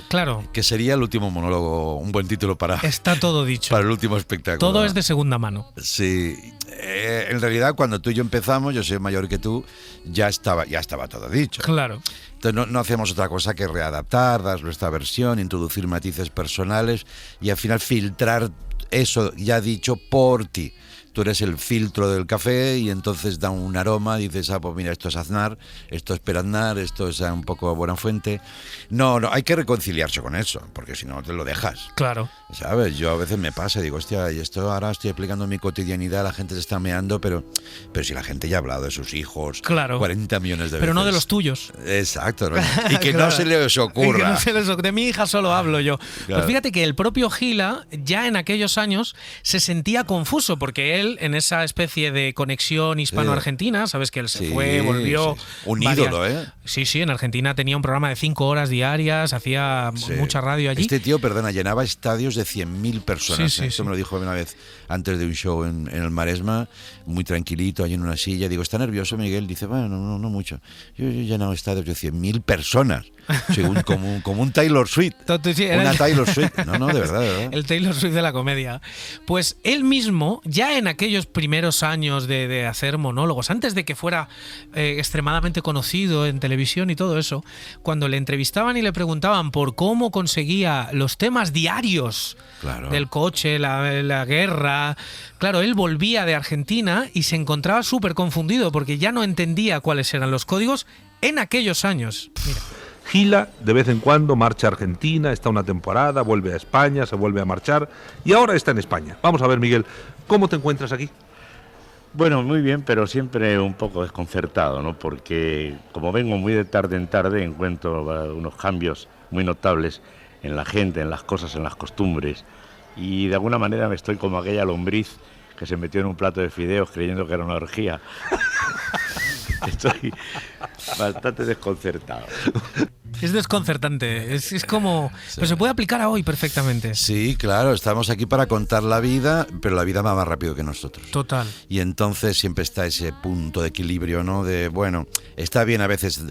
Claro. Que sería el último monólogo, un buen título para... Está todo dicho. Para el último espectáculo. Todo es de segunda mano. Sí. En realidad, cuando tú y yo empezamos, yo soy mayor que tú, ya estaba todo dicho. Claro. Entonces no hacemos otra cosa que readaptar, dar nuestra versión, introducir matices personales y al final filtrar eso ya dicho por ti. Tú eres el filtro del café y entonces da un aroma, dices, pues mira, esto es Aznar, esto es Peraznar, esto es un poco Buenafuente. No, hay que reconciliarse con eso, porque si no te lo dejas. Claro. ¿Sabes? Yo a veces me pasa y digo, hostia, y esto ahora estoy explicando mi cotidianidad, la gente se está meando, pero si la gente ya ha hablado de sus hijos 40 millones de veces. Pero no de los tuyos. Exacto, ¿no? Y que no se les ocurra. De mi hija solo hablo yo. Claro. Pues fíjate que el propio Gila ya en aquellos años se sentía confuso, porque él en esa especie de conexión hispano-argentina, sabes que él se fue, volvió. Un ídolo, ¿eh? Sí, en Argentina tenía un programa de 5 horas diarias, hacía mucha radio allí. Este tío, perdona, llenaba estadios de 100.000 personas. Eso me lo dijo una vez antes de un show en el Maresma, muy tranquilito, allí en una silla. Digo, ¿está nervioso, Miguel? Dice, bueno, no mucho. Yo he llenado estadios de 100.000 personas. Como un Taylor Swift. Taylor Swift. No, de verdad. El Taylor Swift de la comedia. Pues él mismo, ya en aquellos primeros años de hacer monólogos, antes de que fuera extremadamente conocido en televisión y todo eso, cuando le entrevistaban y le preguntaban por cómo conseguía los temas diarios del coche, la guerra, claro, él volvía de Argentina y se encontraba súper confundido porque ya no entendía cuáles eran los códigos en aquellos años. Mira. Gila de vez en cuando marcha a Argentina, está una temporada, vuelve a España, se vuelve a marchar y ahora está en España. Vamos a ver, Miguel, ¿cómo te encuentras aquí? Bueno, muy bien, pero siempre un poco desconcertado, ¿no? Porque como vengo muy de tarde en tarde, encuentro unos cambios muy notables en la gente, en las cosas, en las costumbres. Y de alguna manera me estoy como aquella lombriz que se metió en un plato de fideos creyendo que era una orgía. Estoy bastante desconcertado. Es desconcertante, es como... Sí. Pero se puede aplicar a hoy perfectamente. Sí, claro, estamos aquí para contar la vida, pero la vida va más rápido que nosotros. Total. Y entonces siempre está ese punto de equilibrio, ¿no? De, bueno, está bien a veces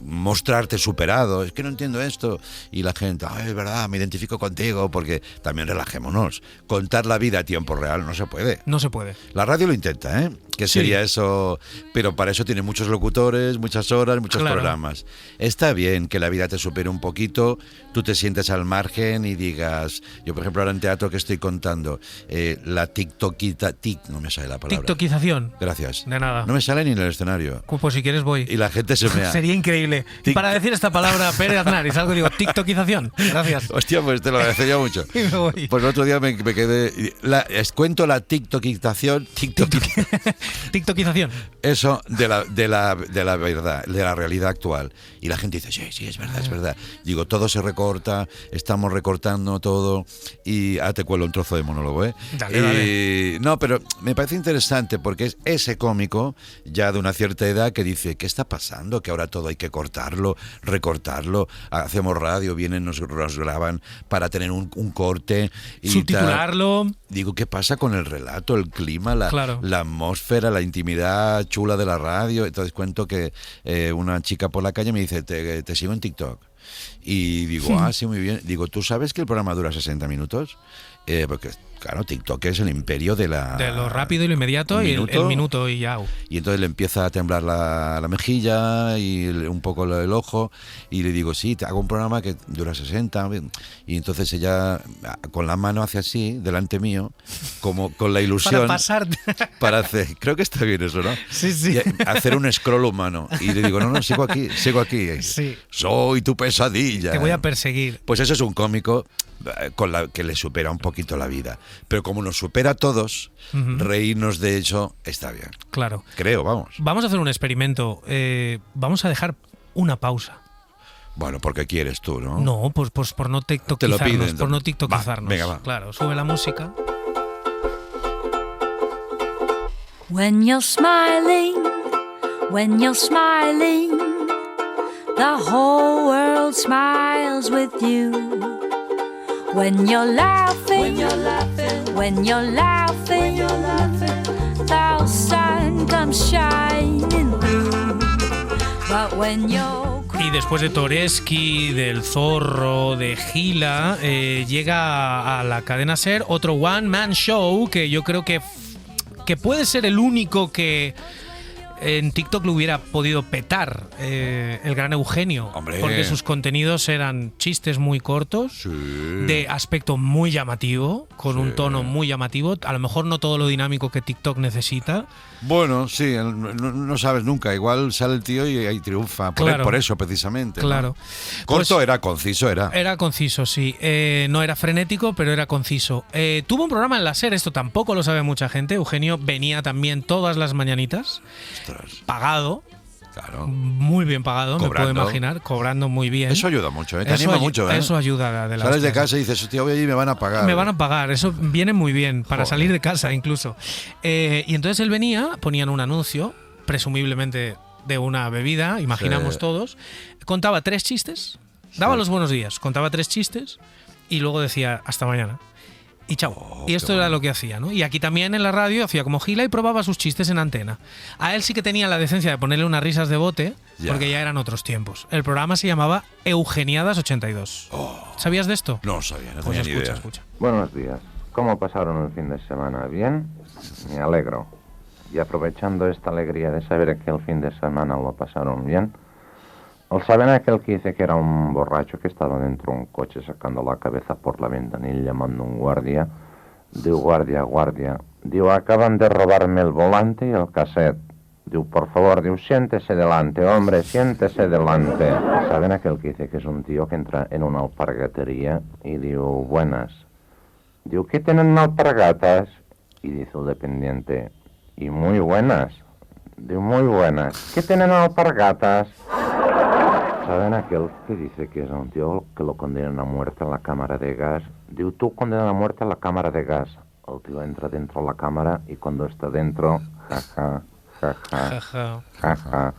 mostrarte superado, es que no entiendo esto. Y la gente, ay, es verdad, me identifico contigo, porque también relajémonos. Contar la vida a tiempo real no se puede. No se puede. La radio lo intenta, ¿eh? Que sería eso, pero para eso tiene muchos locutores, muchas horas, muchos programas. Está bien que la vida te supere un poquito, tú te sientes al margen y digas, yo por ejemplo ahora en teatro que estoy contando, la no me sale la palabra. TikTokización. Gracias. De nada. No me sale ni en el escenario. Pues si quieres voy. Y la gente se mea. Sería increíble. Para decir esta palabra, Pérez Aznar, y salgo y digo, TikTokización. Gracias. Hostia, pues te lo agradecería mucho. Y me voy. Pues el otro día me quedé... cuento la TikTokización. TikTokización. Eso de la verdad, de la realidad actual. Y la gente dice, sí, es verdad, es verdad. Digo, todo se recorta, estamos recortando todo. Y ahora te cuelo un trozo de monólogo, ¿eh? Dale. No, pero me parece interesante porque es ese cómico ya de una cierta edad que dice, ¿qué está pasando? Que ahora todo hay que cortarlo, recortarlo. Hacemos radio, vienen, nos graban para tener un corte. Y subtitularlo. Digo, ¿qué pasa con el relato, el clima, la atmósfera, la intimidad chula de la radio? Entonces cuento que una chica por la calle me dice, te sigo en TikTok. Y digo, sí, muy bien. Digo, ¿tú sabes que el programa dura 60 minutos? Porque, claro, TikTok es el imperio de lo rápido y lo inmediato, y el minuto y ya. Y entonces le empieza a temblar la mejilla y un poco el ojo. Y le digo, sí, te hago un programa que dura 60. Y entonces ella, con la mano hace así, delante mío, como con la ilusión. Para pasar. Para hacer, creo que está bien eso, ¿no? Sí. Y hacer un scroll humano. Y le digo, no, sigo aquí. Sí. Soy tu pesadilla. Te voy a perseguir. Pues eso es un cómico con la que le supera un poquito la vida. Pero como nos supera a todos, reírnos de eso está bien. Claro. Creo, vamos. Vamos a hacer un experimento. Vamos a dejar una pausa. Bueno, porque quieres tú, ¿no? No, pues por no tiktokizarnos. Por no tiktokizarnos. Venga, va. Claro, sube la música. When you're smiling, the whole world smiles with you. When you're laughing, the sun comes shining through. But when you're Y después de Toreski, del Zorro, de Gila, llega a la cadena SER otro One Man Show que yo creo que puede ser el único que en TikTok lo hubiera podido petar, el gran Eugenio. Hombre. Porque sus contenidos eran chistes muy cortos, de aspecto muy llamativo, con un tono muy llamativo, a lo mejor no todo lo dinámico que TikTok necesita. Bueno, sí, no sabes nunca, igual sale el tío y ahí triunfa, por eso precisamente. Claro. ¿No? Corto pues, conciso era. Era conciso, sí. No era frenético, pero era conciso. Tuvo un programa en la SER, esto tampoco lo sabe mucha gente. Eugenio venía también todas las mañanitas. Ostras. Pagado. Claro. Muy bien pagado, me puedo imaginar, cobrando muy bien. Eso ayuda mucho, te anima mucho. Eso ayuda. Sales de casa y dices, hostia, voy allí y me van a pagar. Me van a pagar, eso viene muy bien, para salir de casa incluso. Y entonces él venía, ponían un anuncio, presumiblemente de una bebida, imaginamos todos, contaba 3 chistes, daba los buenos días, contaba 3 chistes y luego decía, hasta mañana. Y chao. Y esto era lo que hacía, ¿no? Y aquí también en la radio hacía como Gila y probaba sus chistes en antena. A él sí que tenía la decencia de ponerle unas risas de bote, porque ya eran otros tiempos. El programa se llamaba Eugeniadas 82. ¿Sabías de esto? No sabía, no pues tenía ni idea. Escucha. Buenos días. ¿Cómo pasaron el fin de semana? ¿Bien? Me alegro. Y aprovechando esta alegría de saber que el fin de semana lo pasaron bien, ¿saben aquel que dice que era un borracho que estaba dentro de un coche sacando la cabeza por la ventanilla llamando a un guardia? Digo, guardia. Digo, acaban de robarme el volante y el cassette. Diu, por favor, diu, siéntese delante, hombre, siéntese delante. ¿Saben aquel que dice que es un tío que entra en una alpargatería y diu, buenas? Diu, ¿qué tienen alpargatas? Y dice el dependiente, y muy buenas. Diu, muy buenas. ¿Qué tienen alpargatas? ¿Saben aquel que dice que es un tío que lo condenan a muerte en la cámara de gas? Diu, tú condenas a muerte en la cámara de gas. El tío entra dentro de la cámara y cuando está dentro, jaja, jaja, jaja.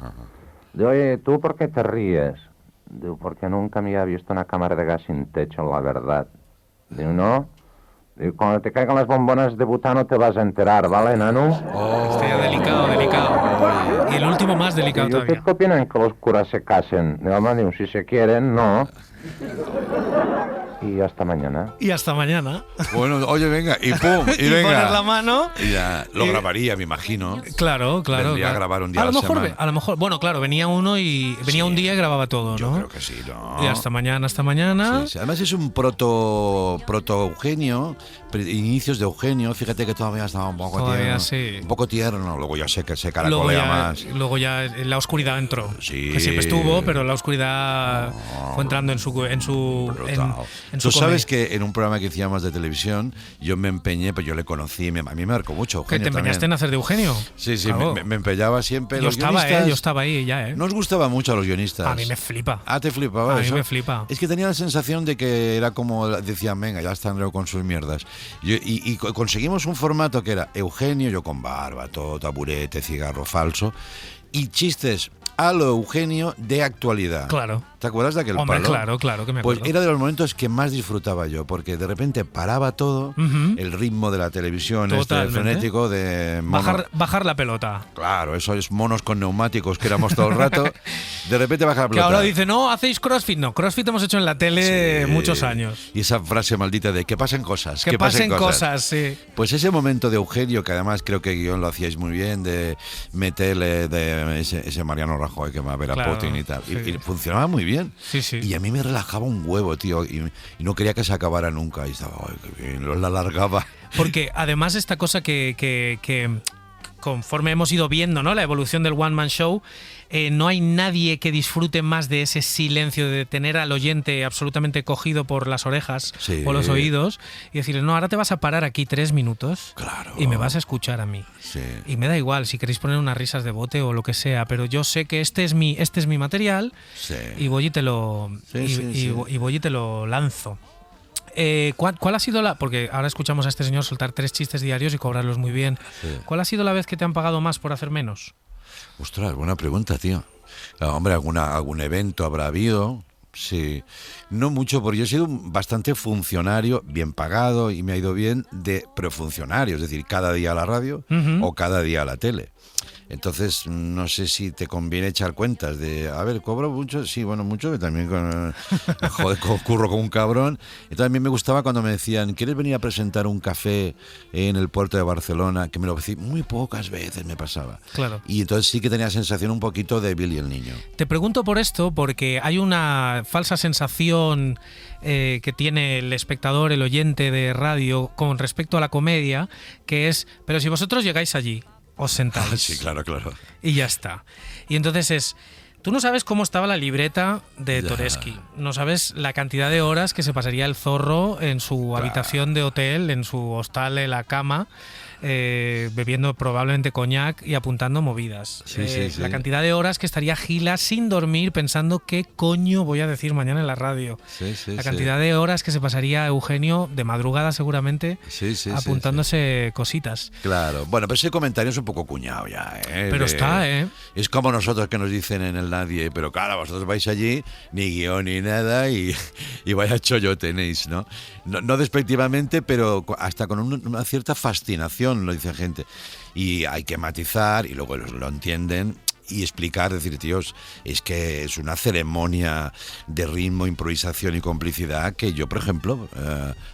Diu, oye, ¿tú por qué te ríes? Diu, porque nunca me había visto una cámara de gas sin techo, la verdad. Diu, ¿no? Diu, cuando te caigan las bombonas de butano te vas a enterar, ¿vale, nano? Este delicado, delicado. Y el último más delicado Diu, todavía. ¿qué opinan que los curas se casen? Diu, home, diu, si se quieren, no. Y hasta mañana. Y hasta mañana. Bueno, oye, venga, y pum, y Y venga. poner la mano. Y ya lo grabaría, me imagino. Claro. Vendría a claro. grabar un día a a lo la mejor, semana. a lo mejor, bueno, claro, venía uno y venía un día y grababa todo, ¿no? Yo creo que sí, ¿no? Y hasta mañana, hasta mañana. Sí, sí. Además es un proto Eugenio, inicios de Eugenio. Fíjate que todavía estaba un poco Todavía tierno. sí. Un poco tierno. Luego ya sé que se Luego caracolea ya, más. luego ya la oscuridad entró. Sí. Que siempre estuvo, pero la oscuridad fue entrando en su Tú sabes que en un programa que hacíamos de televisión, yo me empeñé, pues yo le conocí, a mí me marcó mucho. ¿Que Eugenio te empeñaste también. en hacer de Eugenio? Sí, sí, Claro. me empeñaba siempre. Yo Los guionistas, estaba ahí ya, ¿eh? No os gustaba mucho a los guionistas. A mí me flipa. Ah, te flipaba A mí eso. me flipa. Es que tenía la sensación de que era como decían, venga, ya están luego con sus mierdas. Y conseguimos un formato que era Eugenio, yo con barba, todo, taburete, cigarro falso, y chistes a lo Eugenio de actualidad. Claro. ¿Te acuerdas de aquel Hombre, palo? claro que me Pues acuerdo. era de los momentos que más disfrutaba yo, porque de repente paraba todo, Ujú. el ritmo de la televisión, Totalmente. frenético de Bajar la pelota. Claro, esos monos con neumáticos que éramos todo el rato. De repente baja la Que pelota. ahora dice, no, hacéis CrossFit. No, CrossFit hemos hecho en la tele muchos años. Y esa frase maldita de que pasen cosas. Que pasen cosas, sí. Pues ese momento de Eugenio, que además creo que guión lo hacíais muy bien, de meterle de ese Mariano Rajoy que va a ver a Claro, Putin y tal. sí. Y funcionaba muy bien. Sí, sí. Y a mí me relajaba un huevo, tío. Y no quería que se acabara nunca. Y estaba, ay, qué bien, lo alargaba. Porque además esta cosa que conforme hemos ido viendo, ¿no?, la evolución del One Man Show, no hay nadie que disfrute más de ese silencio, de tener al oyente absolutamente cogido por las orejas Sí. o los oídos y decirle, no, ahora te vas a parar aquí 3 minutos y me vas a escuchar a mí. Sí. Y me da igual si queréis poner unas risas de bote o lo que sea, pero yo sé que este es mi material Sí. y voy y te lo, y voy y te lo lanzo. ¿Cuál ha sido la...? Porque ahora escuchamos a este señor soltar 3 chistes diarios y cobrarlos muy bien. Sí. ¿Cuál ha sido la vez que te han pagado más por hacer menos? Ostras, buena pregunta, tío. Hombre, algún evento habrá habido. Sí. No mucho, porque yo he sido bastante funcionario, bien pagado y me ha ido bien de prefuncionario, es decir, cada día a la radio Ujú. o cada día a la tele. Entonces, no sé si te conviene echar cuentas de, a ver, ¿cobro mucho? Sí, bueno, mucho, que también joder, curro como un cabrón. Entonces, a mí me gustaba cuando me decían, ¿quieres venir a presentar un café en el puerto de Barcelona? Que me lo decía muy pocas veces me pasaba. Claro. Y entonces sí que tenía sensación un poquito de Billy el Niño. Te pregunto por esto porque hay una falsa sensación que tiene el espectador, el oyente de radio con respecto a la comedia, que es, pero si vosotros llegáis allí, os sentáis. Sí, claro, claro. Y ya está. Y entonces tú no sabes cómo estaba la libreta de Ya. Toreski, no sabes la cantidad de horas que se pasaría el zorro en su habitación de hotel, en su hostal, en la cama, bebiendo probablemente coñac y apuntando movidas. Sí, sí, sí. La cantidad de horas que estaría Gila sin dormir pensando qué coño voy a decir mañana en la radio. Sí, sí, La sí. cantidad de horas que se pasaría Eugenio de madrugada seguramente Sí, sí, sí, apuntándose cositas. Claro, bueno, pero ese comentario es un poco cuñado ya, ¿eh? Pero está, ¿eh? Es como nosotros que nos dicen en el Nadie, pero claro, vosotros vais allí, ni guión ni nada, y vaya chollo tenéis, ¿no? No despectivamente, pero hasta con una cierta fascinación, lo dice gente. Y hay que matizar, y luego lo entienden, y explicar, decir, tíos, es que es una ceremonia de ritmo, improvisación y complicidad que yo, por ejemplo,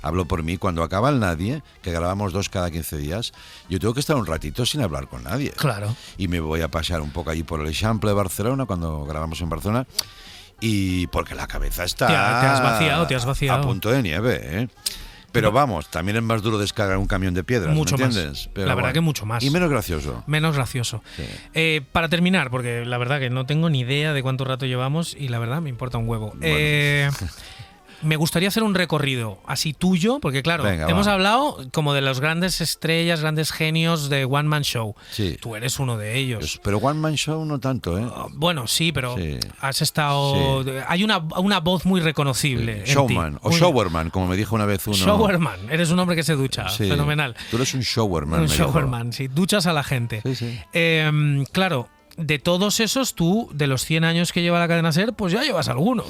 hablo por mí, cuando acaba el Nadie, que grabamos 2 cada 15 días, yo tengo que estar un ratito sin hablar con nadie. Claro. Y me voy a pasear un poco allí por el Eixample de Barcelona, cuando grabamos en Barcelona, y porque la cabeza está Te has vaciado. a punto de nieve, ¿eh? Pero vamos, también es más duro descargar un camión de piedras, Mucho ¿me más. entiendes? Pero La verdad que mucho más. Y menos gracioso. Menos gracioso. Sí. Para terminar, porque la verdad que no tengo ni idea de cuánto rato llevamos y la verdad me importa un huevo. Bueno. Me gustaría hacer un recorrido así tuyo, porque claro, Venga, hemos va. hablado como de los grandes estrellas, grandes genios de One Man Show. Sí. Tú eres uno de ellos. Pero One Man Show no tanto, ¿eh? Bueno, sí, pero Sí. has estado... Sí. Hay una voz muy reconocible en ti. Showman, o Muy- showerman, como me dijo una vez uno. Showerman, eres un hombre que se ducha, Sí. fenomenal. Tú eres un showerman. Un me dijo. showerman, sí, duchas a la gente. Sí, sí. Claro, de todos esos, tú, de los 100 años que lleva la cadena SER, pues ya llevas algunos.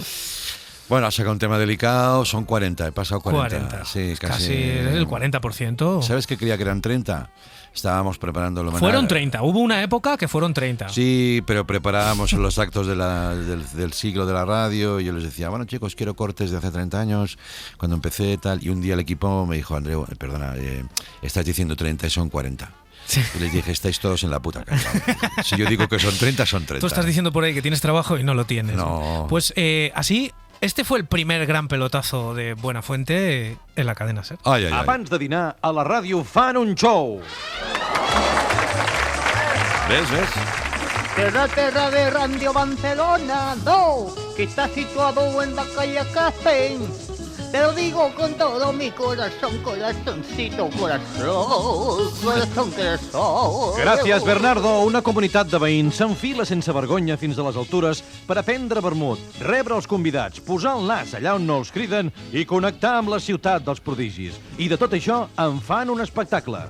Bueno, ha sacado un tema delicado, son 40, he pasado 40. 40. Sí, Casi el 40%. ¿Sabes que creía que eran 30? Estábamos preparando lo Fueron 30, hubo una época que fueron 30. Sí, pero preparábamos los actos del siglo de la radio y yo les decía, bueno chicos, quiero cortes de hace 30 años, cuando empecé tal, y un día el equipo me dijo, Andreu, perdona, estás diciendo 30 y son 40. Sí. Y les dije, estáis todos en la puta calle. Si yo digo que son 30, son 30. Tú estás diciendo por ahí que tienes trabajo y no lo tienes. No. Pues así, este fue el primer gran pelotazo de Buenafuente en la cadena SER. Ai, ai, ai. Abans de dinar, a la ràdio fan un show. ¿Ves? De la tierra de Radio Barcelona, no, que está situado en la calle Castell. Te lo digo con todo mi corazón, corazoncito, corazón, corazón, corazón. Gràcies, Bernardo. Una comunitat de veïns s'enfila sense vergonya fins a les altures per aprendre vermut, rebre els convidats, posar el nas allà on no els criden i connectar amb la ciutat dels prodigis. I de tot això en fan un espectacle.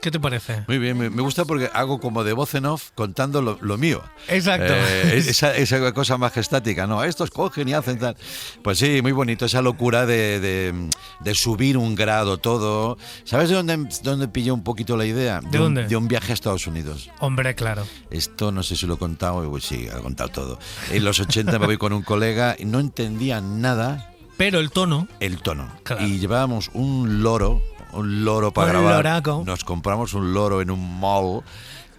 ¿Qué te parece? Muy bien, me gusta porque hago como de voz en off contando lo mío. Exacto. Esa cosa majestática, ¿no? Estos cogen y hacen tal. Pues sí, muy bonito, esa locura de subir un grado todo. ¿Sabes de dónde pillé un poquito la idea? ¿De dónde? De un viaje a Estados Unidos. Hombre, claro. Esto no sé si lo he contado, pues sí, lo he contado todo. En los 80 me voy con un colega y no entendía nada. Pero el tono. El tono. Claro. Y llevábamos un loro para Un grabar. loraco. Nos compramos un loro en un mall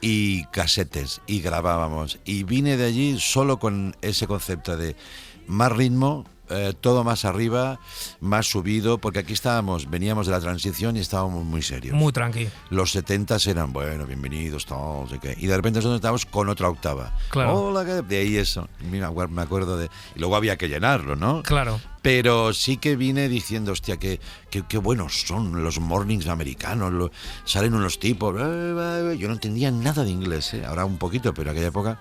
y casetes y grabábamos. Y vine de allí solo con ese concepto de más ritmo, todo más arriba, más subido, porque aquí veníamos de la transición y estábamos muy serios. Muy tranqui. Los 70 eran, bueno, bienvenidos, todos, no sé qué. Y de repente nosotros estábamos con otra octava. Claro. Hola, de ahí eso. Mira, me acuerdo de... Y luego había que llenarlo, ¿no? Claro. Pero sí que vine diciendo, hostia, qué buenos son los mornings americanos, salen unos tipos... Yo no entendía nada de inglés, ahora un poquito, pero en aquella época...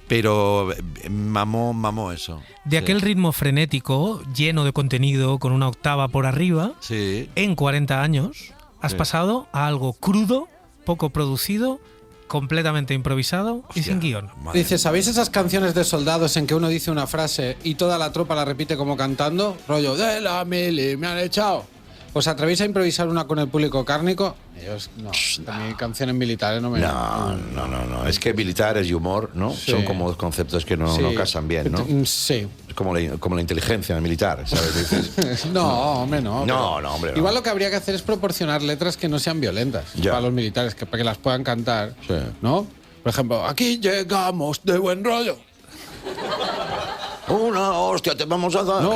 Pero mamó eso. De aquel ritmo frenético, lleno de contenido, con una octava por arriba, sí. En 40 años has Sí. pasado a algo crudo, poco producido, completamente improvisado y sin guión. Dice, ¿sabéis esas canciones de soldados en que uno dice una frase y toda la tropa la repite como cantando? Rollo, de la mili, me han echado. ¿Os atrevéis a improvisar una con el público cárnico? Ellos no, a mí canciones militares no me... No. Es que militares y humor, ¿no? Sí. Son como dos conceptos que no, Sí. no casan bien, ¿no? Sí. Es como la inteligencia militar, ¿sabes? Dices, No, hombre, no. No, pero- no, hombre, no. Igual lo que habría que hacer es proporcionar letras que no sean violentas Ya. para los militares, para que las puedan cantar, Sí. ¿no? Por ejemplo, aquí llegamos de buen rollo. Una hostia, te vamos a dar. No,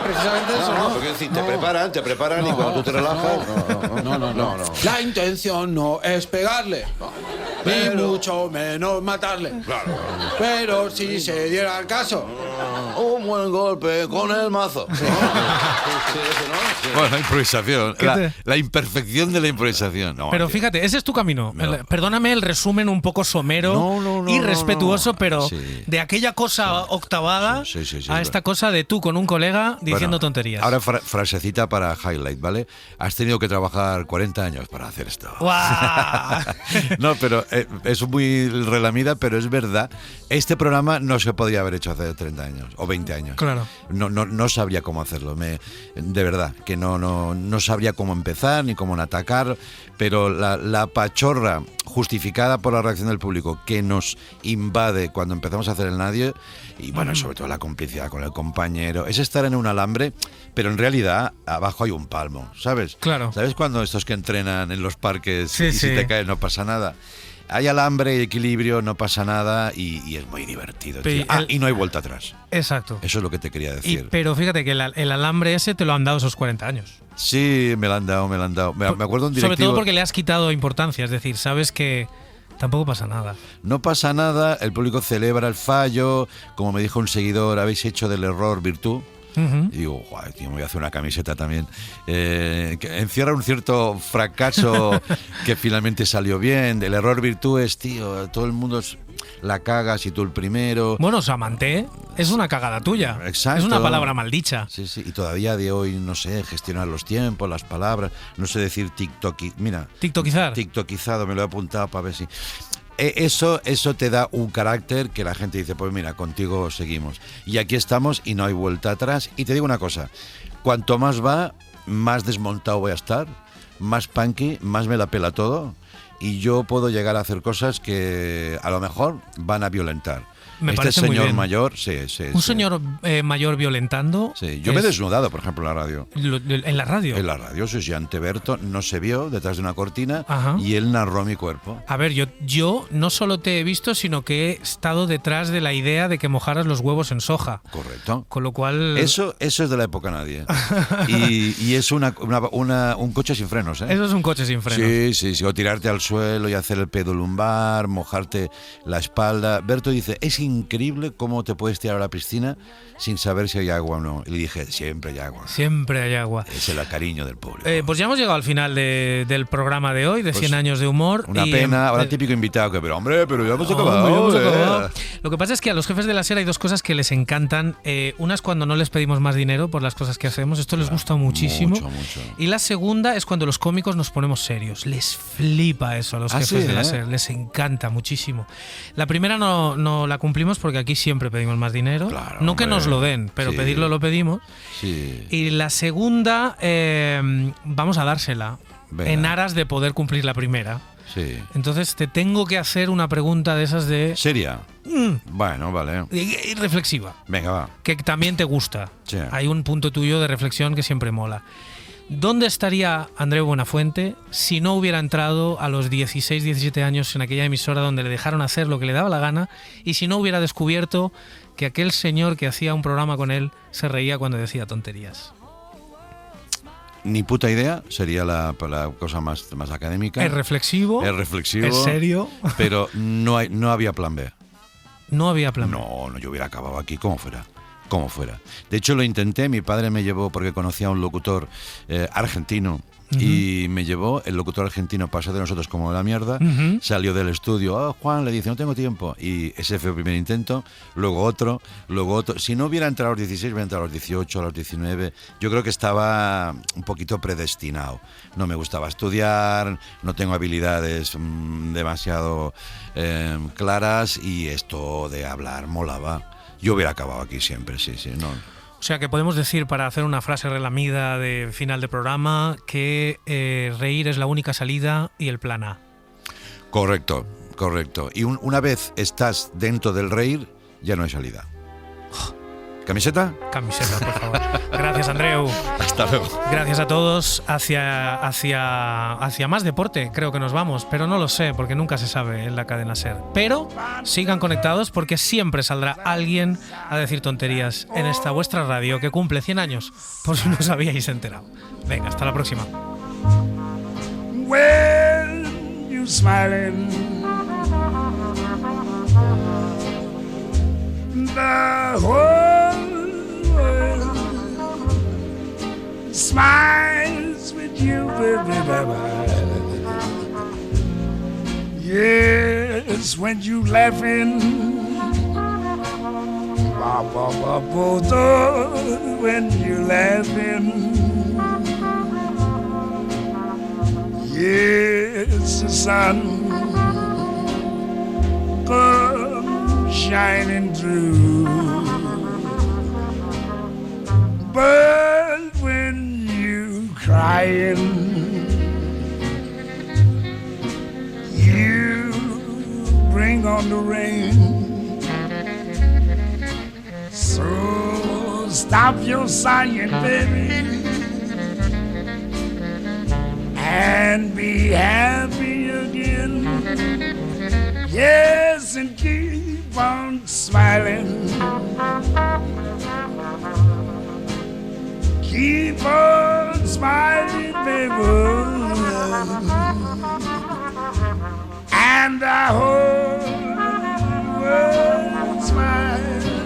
precisamente eso, no. Porque es decir, te preparan y cuando tú te relajas. No. La intención no es pegarle, ni mucho menos matarle. Claro. Pero si se diera el caso. Un buen golpe con el mazo. Bueno, la improvisación, ¿Qué la imperfección de la improvisación. No, Pero tío. fíjate, ese es tu camino. Perdóname el resumen un poco somero y respetuoso, pero de aquella cosa octavada a esta cosa de tú con un colega diciendo Bueno, tonterías. Ahora frasecita para highlight, ¿vale? Has tenido que trabajar 40 años para hacer esto. ¡Guau! No, pero es muy relamida, pero es verdad. Este programa no se podría haber hecho hace 30 años o 20 años. Claro. No sabría cómo hacerlo. De verdad, que no sabría cómo empezar ni cómo atacar, pero la pachorra justificada por la reacción del público que nos invade cuando empezamos a hacer el nadie, y bueno, sobre todo la complicidad con el compañero, es estar en un alambre, pero en realidad abajo hay un palmo, ¿sabes? Claro. ¿Sabes cuando estos que entrenan en los parques Sí, y sí. si te caes no pasa nada? Hay alambre y equilibrio, no pasa nada y es muy divertido. Pero Tío. Y no hay vuelta atrás. Exacto. Eso es lo que te quería decir. Pero fíjate que el alambre ese te lo han dado esos 40 años. Sí, me la han dado. Me acuerdo un directivo. Sobre todo porque le has quitado importancia, es decir, sabes que tampoco pasa nada. No pasa nada, el público celebra el fallo, como me dijo un seguidor, habéis hecho del error virtud. Y digo, guay, tío, me voy a hacer una camiseta también. Que encierra un cierto fracaso que finalmente salió bien. El error virtud es, tío, todo el mundo la cagas y tú el primero. Bueno, Samanté es una cagada tuya. Exacto. Es una palabra maldicha. Sí, sí. Y todavía de hoy, no sé, gestionar los tiempos, las palabras, no sé decir tiktokizado, me lo he apuntado para ver si... Eso te da un carácter que la gente dice, pues mira, contigo seguimos. Y aquí estamos y no hay vuelta atrás. Y te digo una cosa, cuanto más va, más desmontado voy a estar, más punky, más me la pela todo. Y yo puedo llegar a hacer cosas que a lo mejor van a violentar. Me parece señor muy bien. mayor, sí. Un señor mayor violentando. Sí, yo me he desnudado, por ejemplo, en la radio. ¿En la radio? En la radio, sí, Anteberto no se vio detrás de una cortina. Ajá. Y él narró mi cuerpo. A ver, yo no solo te he visto, sino que he estado detrás de la idea de que mojaras los huevos en soja. Correcto. Con lo cual... Eso es de la época nadie. y es un coche sin frenos, ¿eh? Eso es un coche sin frenos. Sí. O tirarte al suelo y hacer el pedo lumbar, mojarte la espalda. Berto dice, es increíble cómo te puedes tirar a la piscina sin saber si hay agua o no. Y le dije, siempre hay agua. Siempre hay agua. Es el cariño del público. Pues ya hemos llegado al final del programa de hoy, de 100 años de humor. Una pena. Ahora típico invitado que, pero ya hemos acabado. Lo que pasa es que a los jefes de la SER hay dos cosas que les encantan. Una es cuando no les pedimos más dinero por las cosas que hacemos. Esto les gusta muchísimo. Mucho. Y la segunda es cuando los cómicos nos ponemos serios. Les flipa eso a los jefes de la SER. Les encanta muchísimo. La primera no la cumplimos porque aquí siempre pedimos más dinero. Claro, no que nos lo den, pero pedirlo lo pedimos. Sí. Y la segunda, vamos a dársela. Venga. En aras de poder cumplir la primera. Sí. Entonces te tengo que hacer una pregunta de esas de... ¿Seria? Bueno, vale. Y reflexiva. Venga, va. Que también te gusta. Sí. Hay un punto tuyo de reflexión que siempre mola. ¿Dónde estaría Andreu Buenafuente si no hubiera entrado a los 16, 17 años en aquella emisora donde le dejaron hacer lo que le daba la gana y si no hubiera descubierto que aquel señor que hacía un programa con él se reía cuando decía tonterías? Ni puta idea, sería la cosa más académica. Es reflexivo. Es serio. Pero no había plan B. No había plan B. No, yo hubiera acabado aquí como fuera. De hecho, lo intenté, mi padre me llevó porque conocía a un locutor argentino. Y me llevó, el locutor argentino pasó de nosotros como de la mierda, salió del estudio, Juan le dice, no tengo tiempo, y ese fue el primer intento, luego otro, si no hubiera entrado a los 16, hubiera entrado a los 18, a los 19, yo creo que estaba un poquito predestinado, no me gustaba estudiar, no tengo habilidades demasiado claras y esto de hablar molaba, yo hubiera acabado aquí siempre, sí, no. O sea que podemos decir, para hacer una frase relamida de final de programa, que reír es la única salida y el plan A. Correcto. Y una vez estás dentro del reír, ya no hay salida. ¿Camiseta? Camiseta, por favor. Gracias, Andreu. Hasta luego. Gracias a todos. Hacia más deporte creo que nos vamos, pero no lo sé porque nunca se sabe en la cadena SER. Pero sigan conectados porque siempre saldrá alguien a decir tonterías en esta vuestra radio que cumple 100 años, por si no os habíais enterado. Venga, hasta la próxima. When you smiling, the whole world smiles with you, baby. Yes, when you laughing, when you laughing. Yes, the sun comes shining through. But when you crying, you bring on the rain. So stop your sighing, baby, and be happy again. Yes, and keep on smiling. keep on smiling, baby. And the whole world smiles.